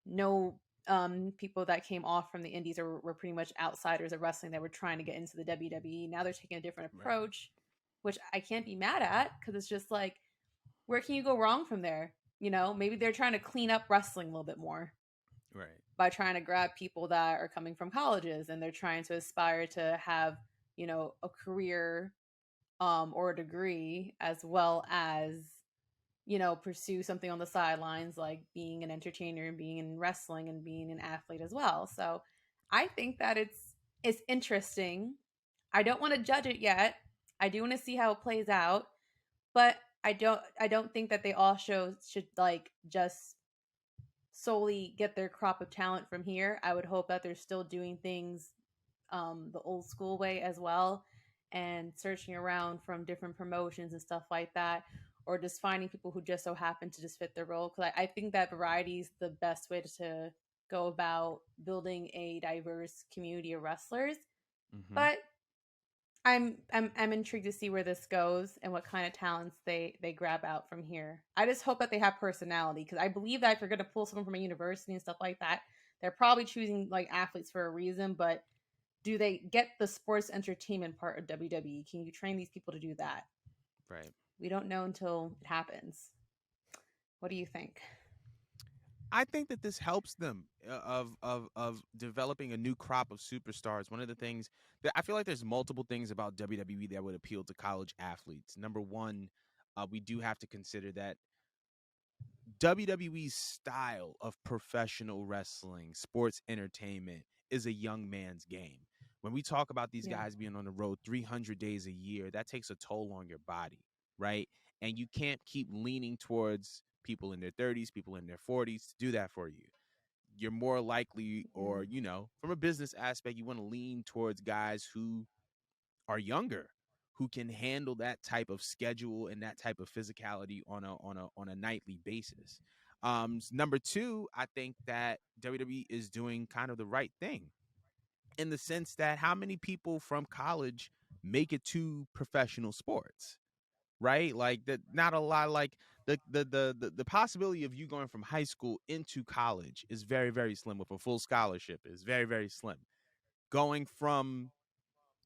no people that came off from the indies were pretty much outsiders of wrestling that were trying to get into the WWE. Now they're taking a different Right. approach, which I can't be mad at because it's just like, where can you go wrong from there? Maybe they're trying to clean up wrestling a little bit more Right. by trying to grab people that are coming from colleges and they're trying to aspire to have, a career or a degree, as well as pursue something on the sidelines like being an entertainer and being in wrestling and being an athlete as well. So I think that it's interesting. I don't want to judge it yet. I do want to see how it plays out, but I don't think that they all should like just solely get their crop of talent from here. I would hope that they're still doing things the old school way as well, and searching around from different promotions and stuff like that, or just finding people who just so happen to just fit their role. Because I think that variety is the best way to go about building a diverse community of wrestlers. Mm-hmm. But I'm intrigued to see where this goes and what kind of talents they grab out from here. I just hope that they have personality, because I believe that if you're going to pull someone from a university and stuff like that, they're probably choosing like athletes for a reason. But do they get the sports entertainment part of WWE? Can you train these people to do that? Right. We don't know until it happens. What do you think? I think that this helps them of developing a new crop of superstars. One of the things that I feel like there's multiple things about WWE that would appeal to college athletes. Number one, we do have to consider that WWE's style of professional wrestling, sports entertainment, is a young man's game. When we talk about these Yeah. guys being on the road 300 days a year, that takes a toll on your body, right? And you can't keep leaning towards people in their 30s, people in their 40s to do that for you. You're more likely, or, Yeah. from a business aspect, you want to lean towards guys who are younger, who can handle that type of schedule and that type of physicality on a nightly basis. Number two, I think that WWE is doing kind of the right thing in the sense that how many people from college make it to professional sports, right? Like that, not a lot. Like the possibility of you going from high school into college is very very slim. With a full scholarship, is very very slim. Going from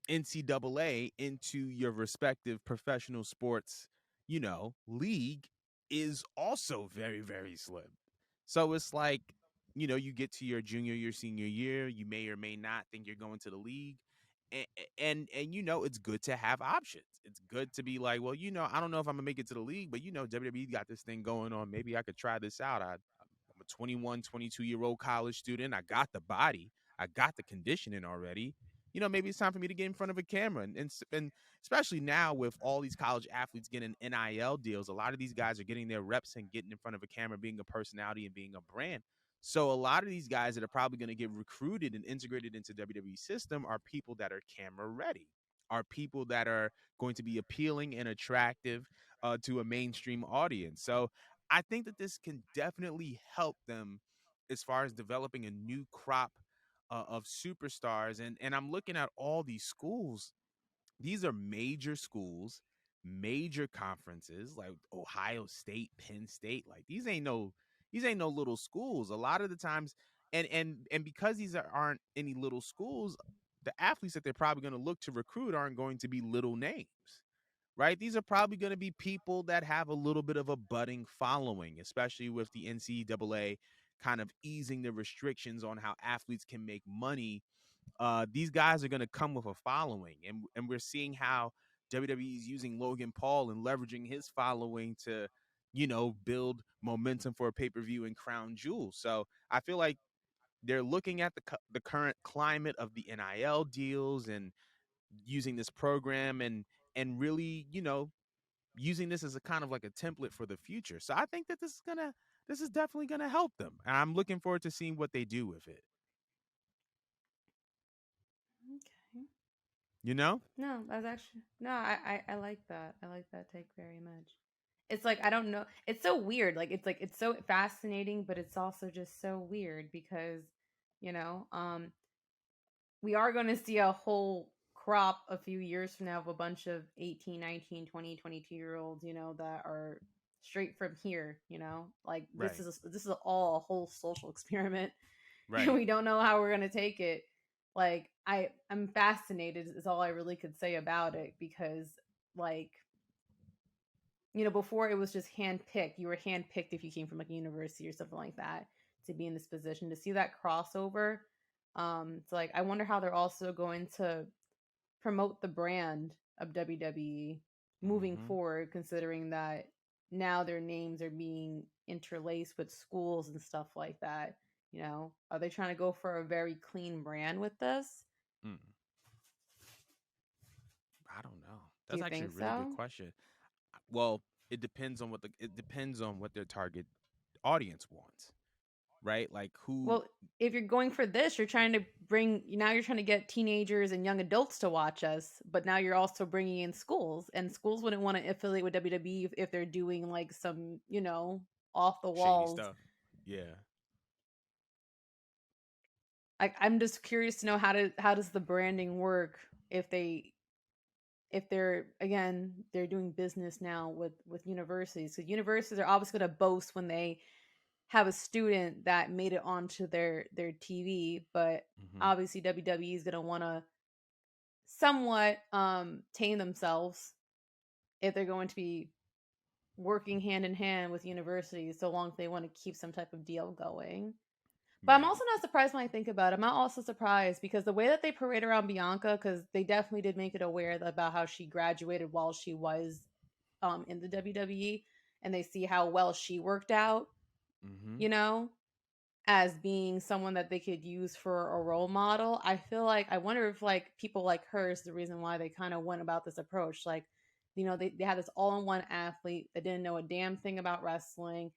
NCAA into your respective professional sports, league is also very, very slim. So it's like, you get to your junior year, senior year, you may or may not think you're going to the league. And it's good to have options. It's good to be like, well, I don't know if I'm gonna make it to the league, but WWE got this thing going on. Maybe I could try this out. I'm a 21, 22-year old college student. I got the body, I got the conditioning already. Maybe it's time for me to get in front of a camera. And especially now with all these college athletes getting NIL deals, a lot of these guys are getting their reps and getting in front of a camera, being a personality and being a brand. So a lot of these guys that are probably going to get recruited and integrated into WWE system are people that are camera ready, are people that are going to be appealing and attractive to a mainstream audience. So I think that this can definitely help them as far as developing a new crop of superstars. And I'm looking at all these schools. These are major schools major conferences like Ohio State, Penn State. Like these ain't no little schools. A lot of the times, and because aren't any little schools, the athletes that they're probably going to look to recruit aren't going to be little names, right? These are probably going to be people that have a little bit of a budding following, especially with the NCAA kind of easing the restrictions on how athletes can make money. These guys are going to come with a following, and we're seeing how WWE is using Logan Paul and leveraging his following to, build momentum for a pay per view and crown jewels. So I feel like they're looking at the current climate of the NIL deals and using this program and really, using this as a kind of like a template for the future. So I think that this is definitely gonna help them. And I'm looking forward to seeing what they do with it. Okay. You know? No, that's actually no. I like that. I like that take very much. It's like I don't know. It's so weird. Like it's so fascinating, but it's also just so weird because you know we are going to see a whole crop a few years from now of a bunch of 18, 19, 20, 22-year olds, that are straight from here, like Right. this is all a whole social experiment and Right. we don't know how we're going to take it. Like I'm fascinated is all I really could say about it because like before it was just handpicked. You were handpicked if you came from like a university or something like that to be in this position. To see that crossover, it's like I wonder how they're also going to promote the brand of WWE moving Mm-hmm. forward, considering that now their names are being interlaced with schools and stuff like that. Are they trying to go for a very clean brand with this? Mm. I don't know. Do That's you actually a think really good so? question. Well, it depends on what their target audience wants, right? Like who. Well, if you're going for this, you're trying to you're trying to get teenagers and young adults to watch us, but now you're also bringing in schools, and schools wouldn't want to affiliate with WWE if they're doing like some, off the Shady walls. stuff. Yeah. Like I'm just curious to know how does the branding work if they're again they're doing business now with universities. So universities are obviously going to boast when they have a student that made it onto their TV, but Mm-hmm. obviously WWE is going to want to somewhat tame themselves if they're going to be working hand in hand with universities so long as they want to keep some type of deal going. But I'm Right. also not surprised when I think about it. I'm not also surprised because the way that they parade around Bianca, because they definitely did make it aware about how she graduated while she was in the WWE, and they see how well she worked out, Mm-hmm. you know, as being someone that they could use for a role model. I feel like I wonder if like people like her is the reason why they kind of went about this approach. Like, they had this all-in-one athlete that didn't know a damn thing about wrestling.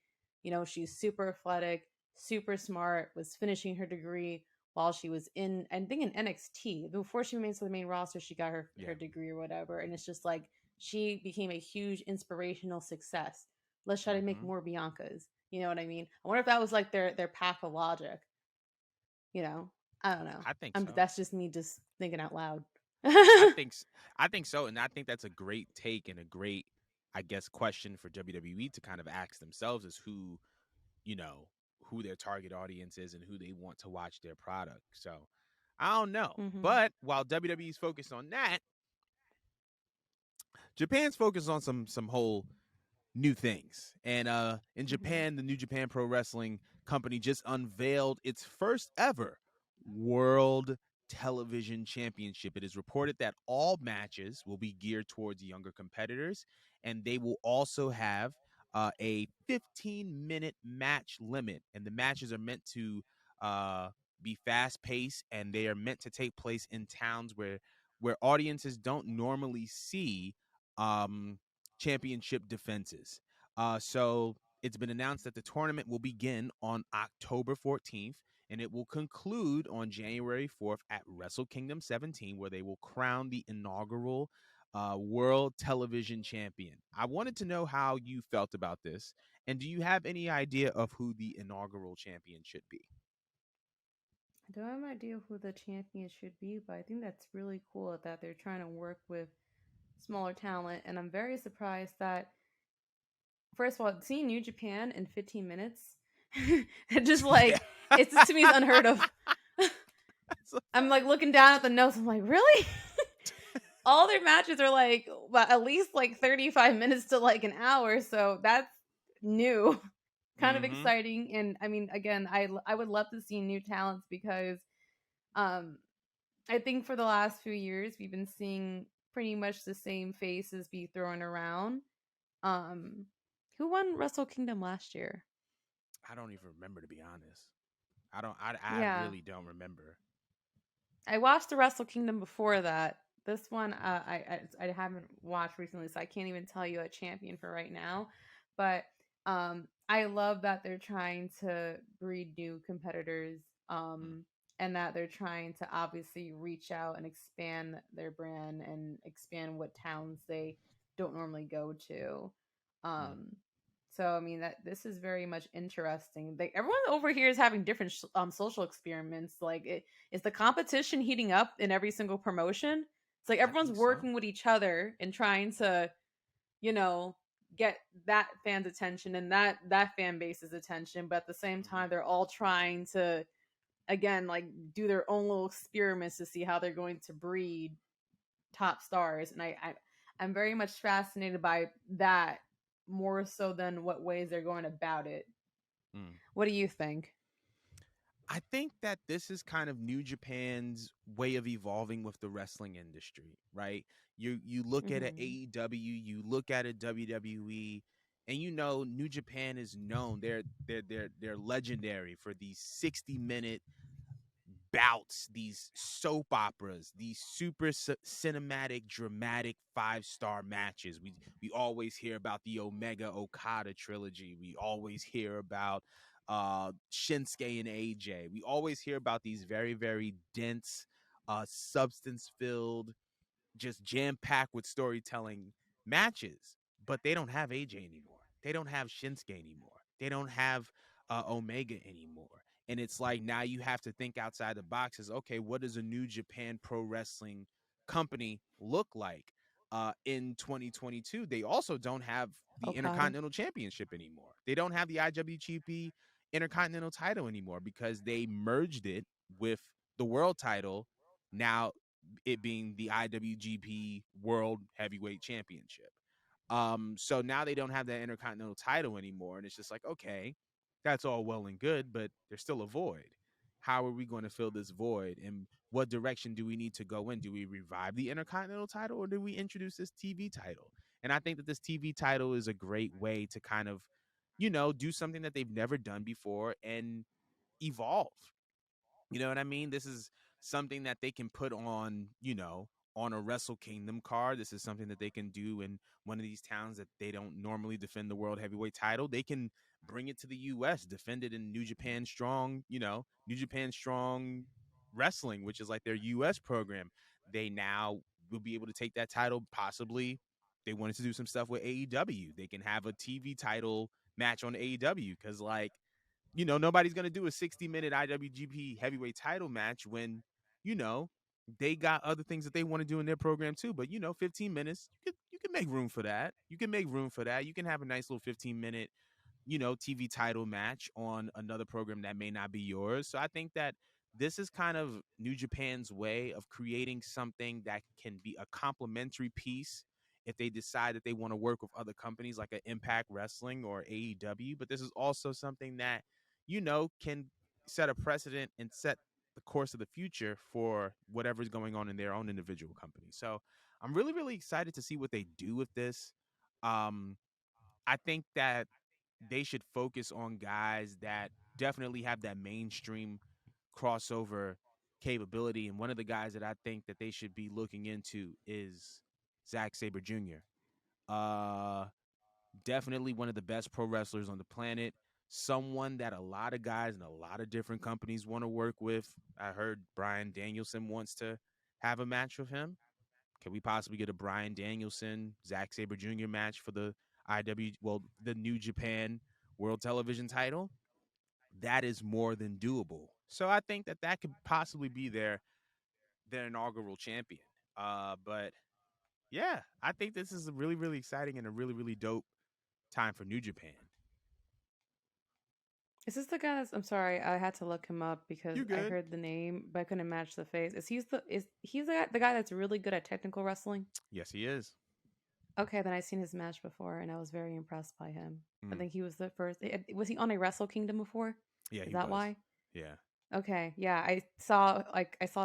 She's super athletic, super smart, was finishing her degree while she was in, I think, in NXT. Before she made it to the main roster, she got her Yeah. degree or whatever. And it's just like she became a huge inspirational success. Let's try to make Mm-hmm. more Biancas. You know what I mean? I wonder if that was like their path of logic. You know, I don't know. I think so. That's just me just thinking out loud. I think I think so, and I think that's a great take and a great, I guess, question for WWE to kind of ask themselves is you know, who their target audience is and who they want to watch their product. So I don't know, hmm but while WWE is focused on that, Japan's focused on some whole new things. And in hmm Japan, the New Japan Pro Wrestling Company just unveiled its first ever World Television Championship. It is reported that all matches will be geared towards younger competitors, and they will also have a 15-minute match limit. And the matches are meant to be fast paced, and they are meant to take place in towns where audiences don't normally see um, championship defenses. So it's been announced that the tournament will begin on October 14th and it will conclude on January 4th at Wrestle Kingdom 17, where they will crown the inaugural World Television Champion. I wanted to know how you felt about this, and do you have any idea of who the inaugural champion should be? I don't have an idea who the champion should be, but I think that's really cool that they're trying to work with smaller talent, and I'm very surprised that first of all, seeing New Japan in 15 minutes, it just Yeah. like it's just to me is unheard of. So I'm funny. like looking down at the notes. I'm like, really? All their matches are like well, at least like 35 minutes to like an hour, so that's new. Kind of Mm-hmm. exciting, and I mean, again, I would love to see new talents because um I think for the last few years we've been seeing pretty much the same faces be thrown around. Um, who won Wrestle Kingdom last year? I don't even remember, to be honest. I don't. I Yeah, really don't remember. I watched the Wrestle Kingdom before that. This one, I haven't watched recently, so I can't even tell you a champion for right now. But I love that they're trying to breed new competitors, Mm, and that they're trying to obviously reach out and expand their brand and expand what towns they don't normally go to. mm, Um, so I mean that this is very much interesting. Like everyone over here is having different social experiments. Like is the competition heating up in every single promotion? It's like I everyone's think so. working with each other and trying to, you know, get that fan's attention and that fan base's attention, but at the same Hmm. time they're all trying to again like do their own little experiments to see how they're going to breed top stars. And I'm very much fascinated by that more so than what ways they're going about it. Mm. What do you think? I think that this is kind of New Japan's way of evolving with the wrestling industry, right? You look at a Mm-hmm. AEW, you look at a WWE, and you know New Japan is known. They're legendary for these 60-minute bouts, these soap operas, these super cinematic, dramatic 5-star matches. We always hear about the Omega Okada trilogy. We always hear about Shinsuke and AJ. We always hear about these very, very dense, substance filled, just jam packed with storytelling matches. But they don't have AJ anymore. They don't have Shinsuke anymore. They don't have Omega anymore. And it's like now you have to think outside the boxes. Okay, what does a New Japan Pro Wrestling company look like in 2022? They also don't have the Okada. Intercontinental Championship anymore. They don't have the IWGP Intercontinental title anymore because they merged it with the world title. Now it being the IWGP World Heavyweight Championship. So now they don't have that Intercontinental title anymore, and it's just like, okay, that's all well and good, but there's still a void. How are we going to fill this void, and what direction do we need to go in? Do we revive the Intercontinental title, or do we introduce this TV title? And I think that this TV title is a great way to kind of, do something that they've never done before and evolve. You know what I mean? This is something that they can put on, on a Wrestle Kingdom card. This is something that they can do in one of these towns that they don't normally defend the World Heavyweight title. They can bring it to the US, defend it in New Japan Strong, New Japan Strong Wrestling, which is like their US program. They now will be able to take that title possibly. They wanted to do some stuff with AEW. They can have a TV title match on AEW because, like, nobody's going to do a 60-minute IWGP heavyweight title match when, you know, they got other things that they want to do in their program too. But, 15 minutes, you can make room for that. You can make room for that. You can have a nice little 15-minute, TV title match on another program that may not be yours. So I think that this is kind of New Japan's way of creating something that can be a complementary piece if they decide that they want to work with other companies like a Impact Wrestling or AEW. But this is also something that, can set a precedent and set the course of the future for whatever's going on in their own individual company. So I'm really, really excited to see what they do with this. Um, I think that they should focus on guys that definitely have that mainstream crossover capability. And one of the guys that I think that they should be looking into is Zack Sabre Jr. Uh, Definitely one of the best pro wrestlers on the planet. Someone that a lot of guys and a lot of different companies want to work with. I heard Bryan Danielson wants to have a match with him. Can we possibly get a Bryan Danielson, Zack Sabre Jr. match for the the New Japan World Television title? That is more than doable. So I think that that could possibly be their inaugural champion. But Yeah, I think this is a really, really exciting and a really, really dope time for New Japan. Is this the guy that's? I'm sorry, I had to look him up because You I good? heard the name, but I couldn't match the face. Is he's the guy that's really good at technical wrestling? Yes, he is. Okay, then I've seen his match before, and I was very impressed by him. I Mm. think he was the first. Was he on a Wrestle Kingdom before? Yeah, Is he that was. why? Yeah. Okay, yeah, I saw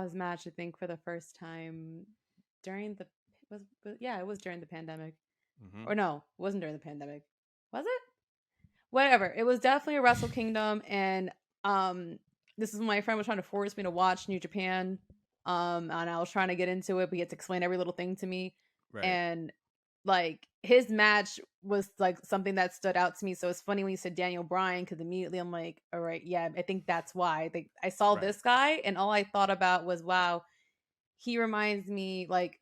his match. I think for the first time during the yeah, it was during the pandemic, Mm-hmm. or no, it wasn't during the pandemic. Was it? Whatever. It was definitely a Wrestle Kingdom, and um, this is when my friend was trying to force me to watch New Japan, and I was trying to get into it, but he had to explain every little thing to me, Right. and like his match was like something that stood out to me. So it's funny when you said Daniel Bryan because immediately I'm like, all right, yeah, I think that's why. I saw Right. this guy, and all I thought about was, wow, he reminds me like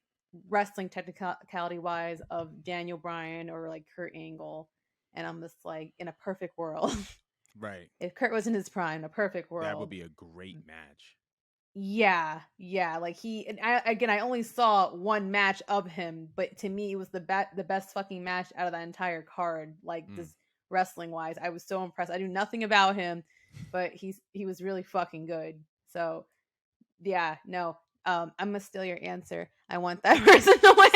wrestling technicality wise of Daniel Bryan or like Kurt Angle. And I'm just like, in a perfect world, Right. if Kurt was in his prime, a perfect That would world. be a great match. Yeah, yeah. Like and I only saw one match of him, but to me, it was the best fucking match out of that entire card. Like Mm. just wrestling wise, I was so impressed. I knew nothing about him, but he was really fucking good. So yeah, no, I'm gonna steal your answer. I want that person to win.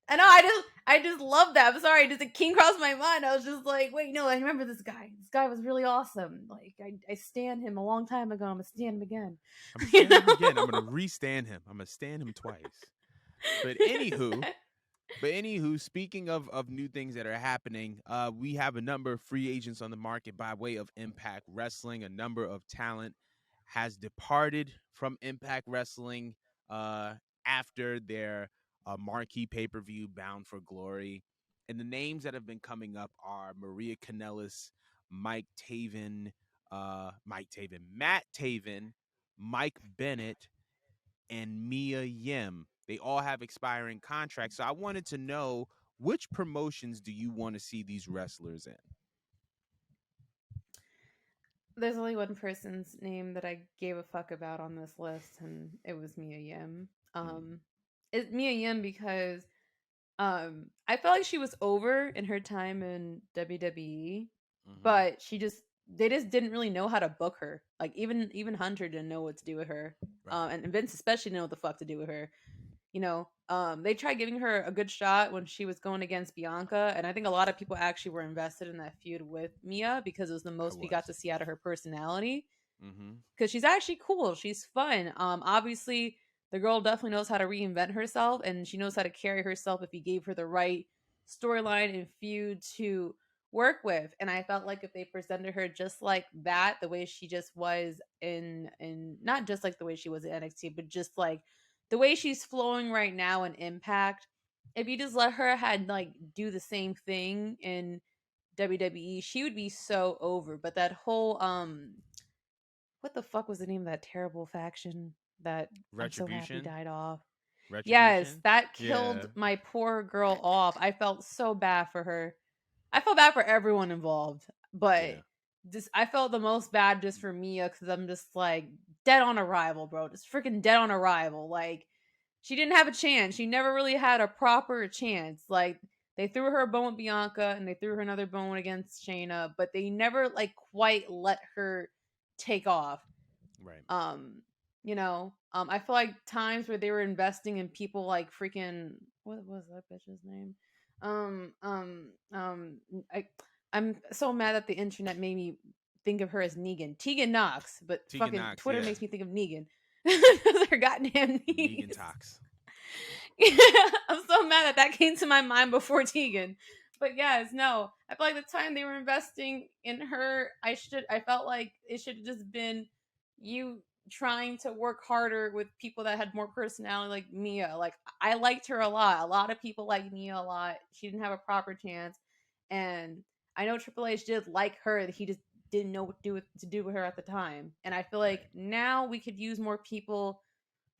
I know. I just love that. I'm sorry, just it came across my mind. I was just like, wait, no, I remember this guy. This guy was really awesome. Like I stand him a long time ago. I'm gonna stand him again. I'm gonna You stand him again. I'm know. gonna re-stand him. I'm gonna stand him twice. But anywho, speaking of new things that are happening, we have a number of free agents on the market by way of Impact Wrestling. A number of talent has departed from Impact Wrestling uh, after their marquee pay-per-view Bound for Glory. And the names that have been coming up are Maria Kanellis, Matt Taven, Mike Bennett, and Mia Yim. They all have expiring contracts. So I wanted to know, which promotions do you want to see these wrestlers in? There's only one person's name that I gave a fuck about on this list, and it was Mia Yim. Mm, It's Mia Yim because I felt like she was over in her time in WWE, mm-hmm. but they just didn't really know how to book her. Like even Hunter didn't know what to do with her. Right. And Vince especially didn't know what the fuck to do with her. They tried giving her a good shot when she was going against Bianca, and I think a lot of people actually were invested in that feud with Mia because it was the I most we got was. to see out of her personality. Mm-hmm. Because she's actually cool, she's fun. Obviously, the girl definitely knows how to reinvent herself, and she knows how to carry herself if you gave her the right storyline and feud to work with. And I felt like if they presented her just like that, the way she just was in not just like the way she was in NXT, but just like the way she's flowing right now in Impact, if you just let her had like do the same thing in WWE, she would be so over. But that whole what the fuck was the name of that terrible faction that I'm so happy Retribution. died off? Yes, Retribution. that Yeah. killed my poor girl off. I felt so bad for her. I felt bad for everyone involved, but Yeah. just I felt the most bad just for Mia because I'm just like dead on arrival, bro. Just freaking dead on arrival. Like she didn't have a chance. She never really had a proper chance. Like they threw her a bone with Bianca and they threw her another bone against Shayna, but they never like quite let her take off. Right. um I feel like times where they were investing in people like freaking what was that bitch's name? um um um I I'm so mad that the internet made me think of her as Tegan Knox, but Tegan fucking Knox. Twitter Yeah. makes me think of Negan because her goddamn Negan knees. Tox. I'm so mad that that came to my mind before Tegan. But yes, no. I feel like the time they were investing in her, I felt like it should have just been you trying to work harder with people that had more personality like Mia. Like I liked her a lot. A lot of people liked Mia a lot. She didn't have a proper chance. And I know Triple H did like her, that he just didn't know what to do with her at the time. And I feel like Right. now we could use more people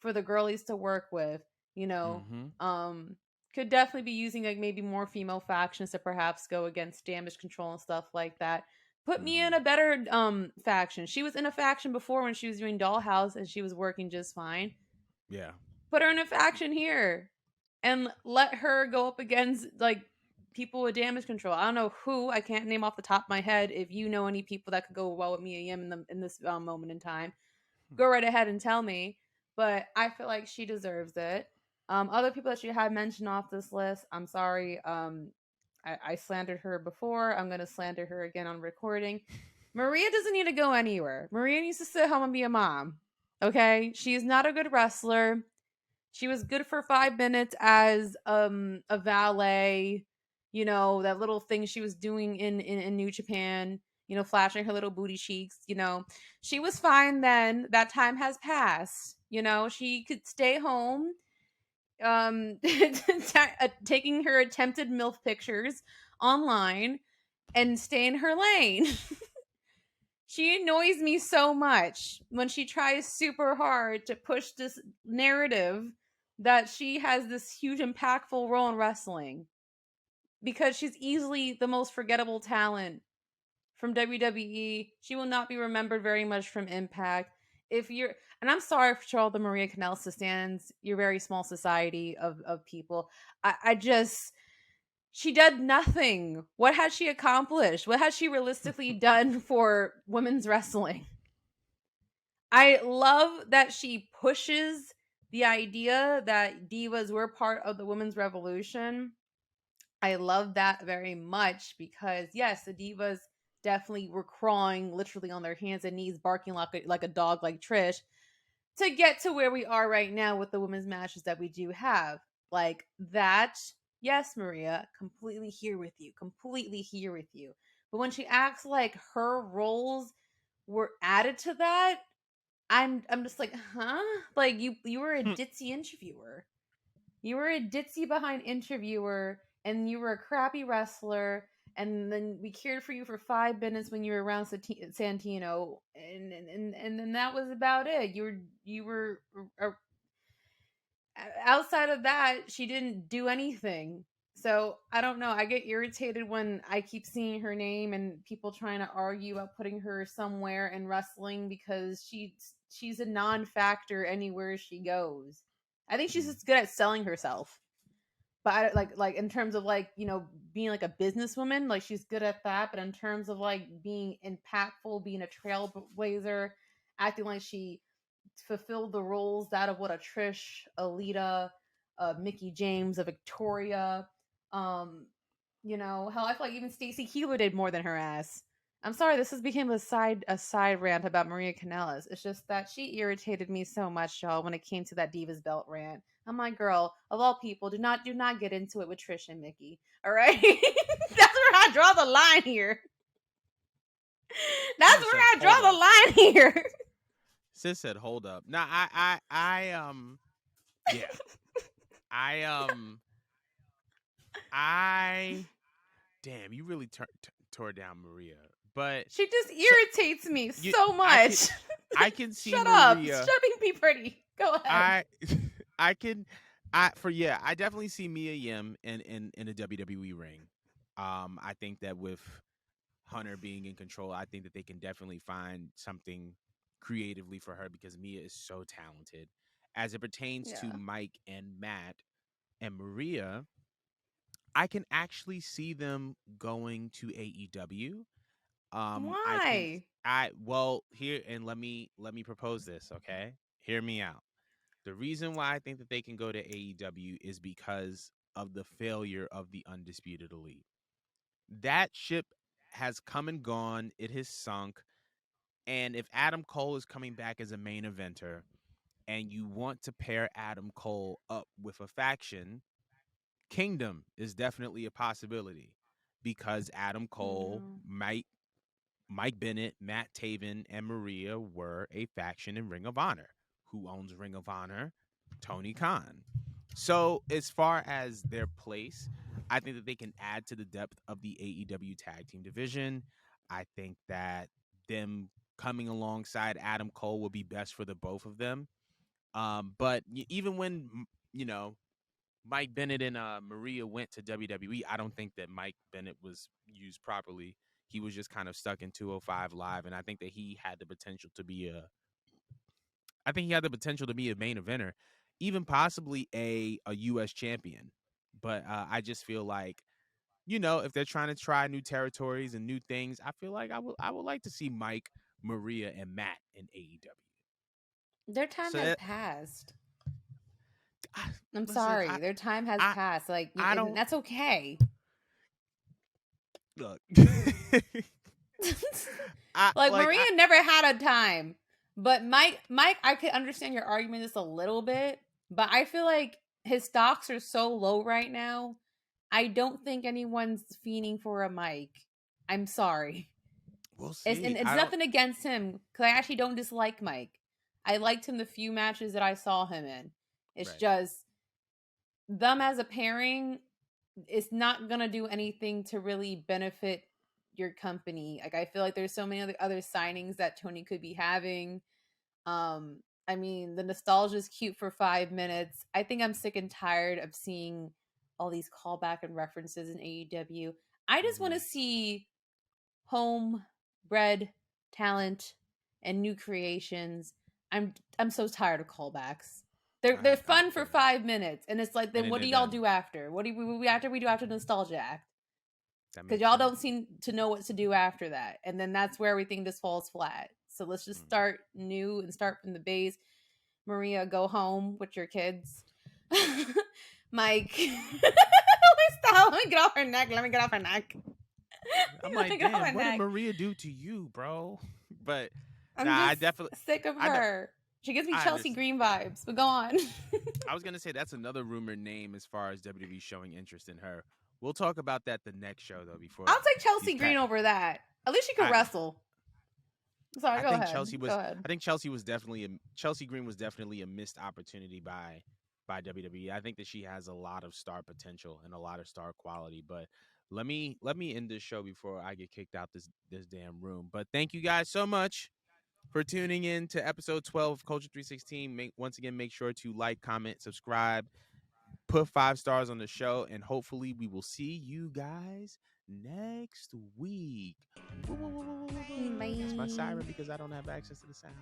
for the girlies to work with, you know. Mm-hmm. Um could definitely be using like maybe more female factions to perhaps go against damage control and stuff like that. Put me Mm-hmm. in a better faction. She was in a faction before when she was doing Dollhouse and she was working just fine. Yeah. Put her in a faction here. and let her go up against like people with damage control. I don't know who. I can't name off the top of my head. If you know any people that could go well with Mia Yim in this moment in time, go right ahead and tell me. But I feel like she deserves it. Other people that she had mentioned off this list, I'm sorry. I slandered her before. I'm gonna slander her again on recording. Maria doesn't need to go anywhere. Maria needs to sit home and be a mom. Okay, she is not a good wrestler. She was good for 5 minutes as a valet. You know that little thing she was doing in New Japan. You know, flashing her little booty cheeks. You know, she was fine then. That time has passed. You know, she could stay home, taking her attempted MILF pictures online and stay in her lane. She annoys me so much when she tries super hard to push this narrative that she has this huge impactful role in wrestling because she's easily the most forgettable talent from WWE. She will not be remembered very much from Impact. If you're, and I'm sorry for all the Maria Kanellis stands, your very small society of people. I just, she did nothing. What has she accomplished? What has she realistically done for women's wrestling? I love that she pushes the idea that divas were part of the women's revolution. I love that very much because yes, the divas definitely were crawling literally on their hands and knees, barking like a dog like Trish to get to where we are right now with the women's matches that we do have. Like that, yes, Maria, completely here with you. Completely here with you. But when she acts like her roles were added to that, I'm just like, huh? Like you were a ditzy interviewer. You were a ditzy behind interviewer, and you were a crappy wrestler. And then we cared for you for 5 minutes when you were around Santino, and then that was about it. You were outside of that, she didn't do anything. So I don't know. I get irritated when I keep seeing her name and people trying to argue about putting her somewhere in wrestling because she's a non-factor anywhere she goes. I think she's just good at selling herself. But like in terms of like being like a businesswoman, like she's good at that. But in terms of like being impactful, being a trailblazer, acting like she fulfilled the roles out of what a Trish, a Lita, a Mickey James, a Victoria. Um, hell, I feel like even Stacy Keeler did more than her ass. I'm sorry, this has become a side rant about Maria Kanellis. It's just that she irritated me so much, y'all, when it came to that Divas Belt rant. I'm like, girl, of all people, do not get into it with Trish and Mickey. All right, that's where I draw the line here. That's Sis where said, I draw "Hold the up." line here. Sis said, "Hold up." Now, yeah, I, I, damn, you really tore down Maria. But She just so irritates me you, so much. I can see Shut up. Maria. Stop being pretty. Go ahead. I, I can, I definitely see Mia Yim in a WWE ring. I think that with Hunter being in control, I think that they can definitely find something creatively for her because Mia is so talented. As it pertains to Yeah. Mike and Matt and Maria, I can actually see them going to AEW. I can Why? I well here and let me propose this, okay? Hear me out. The reason why I think that they can go to AEW is because of the failure of the Undisputed Elite. That ship has come and gone. It has sunk. And if Adam Cole is coming back as a main eventer and you want to pair Adam Cole up with a faction, Kingdom is definitely a possibility because Adam Cole, No. Mike Bennett, Matt Taven, and Maria were a faction in Ring of Honor. Who owns Ring of Honor? Tony Khan. So, as far as their place, I think that they can add to the depth of the AEW tag team division. I think that them coming alongside Adam Cole will be best for the both of them. But even when you know Mike Bennett and Maria went to WWE, I don't think that Mike Bennett was used properly. He was just kind of stuck in 205 Live, and I think that he had the potential to be a main eventer. even possibly a US champion. But I just feel like, you know, if they're trying to try new territories and new things, I feel like I would like to see Mike, Maria, and Matt in AEW. Their time So has that, passed. I, I'm listen, sorry. Their time has I passed. Like, I and don't that's okay. look. I Like like Maria I never had a time. But Mike, I could understand your argument just a little bit, but I feel like his stocks are so low right now. I don't think anyone's fiending for a Mike. I'm sorry. We'll And see. it's I don't nothing against him because I actually don't dislike Mike. I liked him the few matches that I saw him in. It's right. just them as a pairing, it's not gonna do anything to really benefit your company. Like I feel like there's so many other signings that Tony could be having. I mean, the nostalgia is cute for 5 minutes. I think I'm sick and tired of seeing all these callback and references in AEW. I just want to Mhm. see home bred talent and new creations. I'm so tired of callbacks. They're I fun for feel that. 5 minutes, and it's like, And then then what they're do y'all done. do after? What do we after we do after the nostalgia act? That Because makes y'all sense. don't seem to know what to do after that, and then that's where everything just falls flat. So let's just Mm. start new and start from the base. Maria, go home with your kids. Mike, stop. Let me get off her neck. Let me get off her neck. I'm Let me like, get off her damn, what did neck. Maria do to you, bro? But nah, I'm I just definitely, sick of I know, her. She gives me I Chelsea understand. Green vibes. But go on. I was gonna say that's another rumored name as far as WWE showing interest in her. We'll talk about that the next show though. Before I'll take these Chelsea pat, Green over that. At least she could I wrestle. Sorry, I go think ahead. Chelsea Go was. ahead. I think Chelsea was definitely a Chelsea Green was definitely a missed opportunity by WWE. I think that she has a lot of star potential and a lot of star quality. But let me end this show before I get kicked out this damn room. But thank you guys so much for tuning in to episode 12 of Culture 316. Once again, make sure to like, comment, subscribe, put 5 stars on the show, and hopefully we will see you guys next week. Woo, woo, woo, woo, woo, woo, woo. That's my Bye. siren because I don't have access to the sound.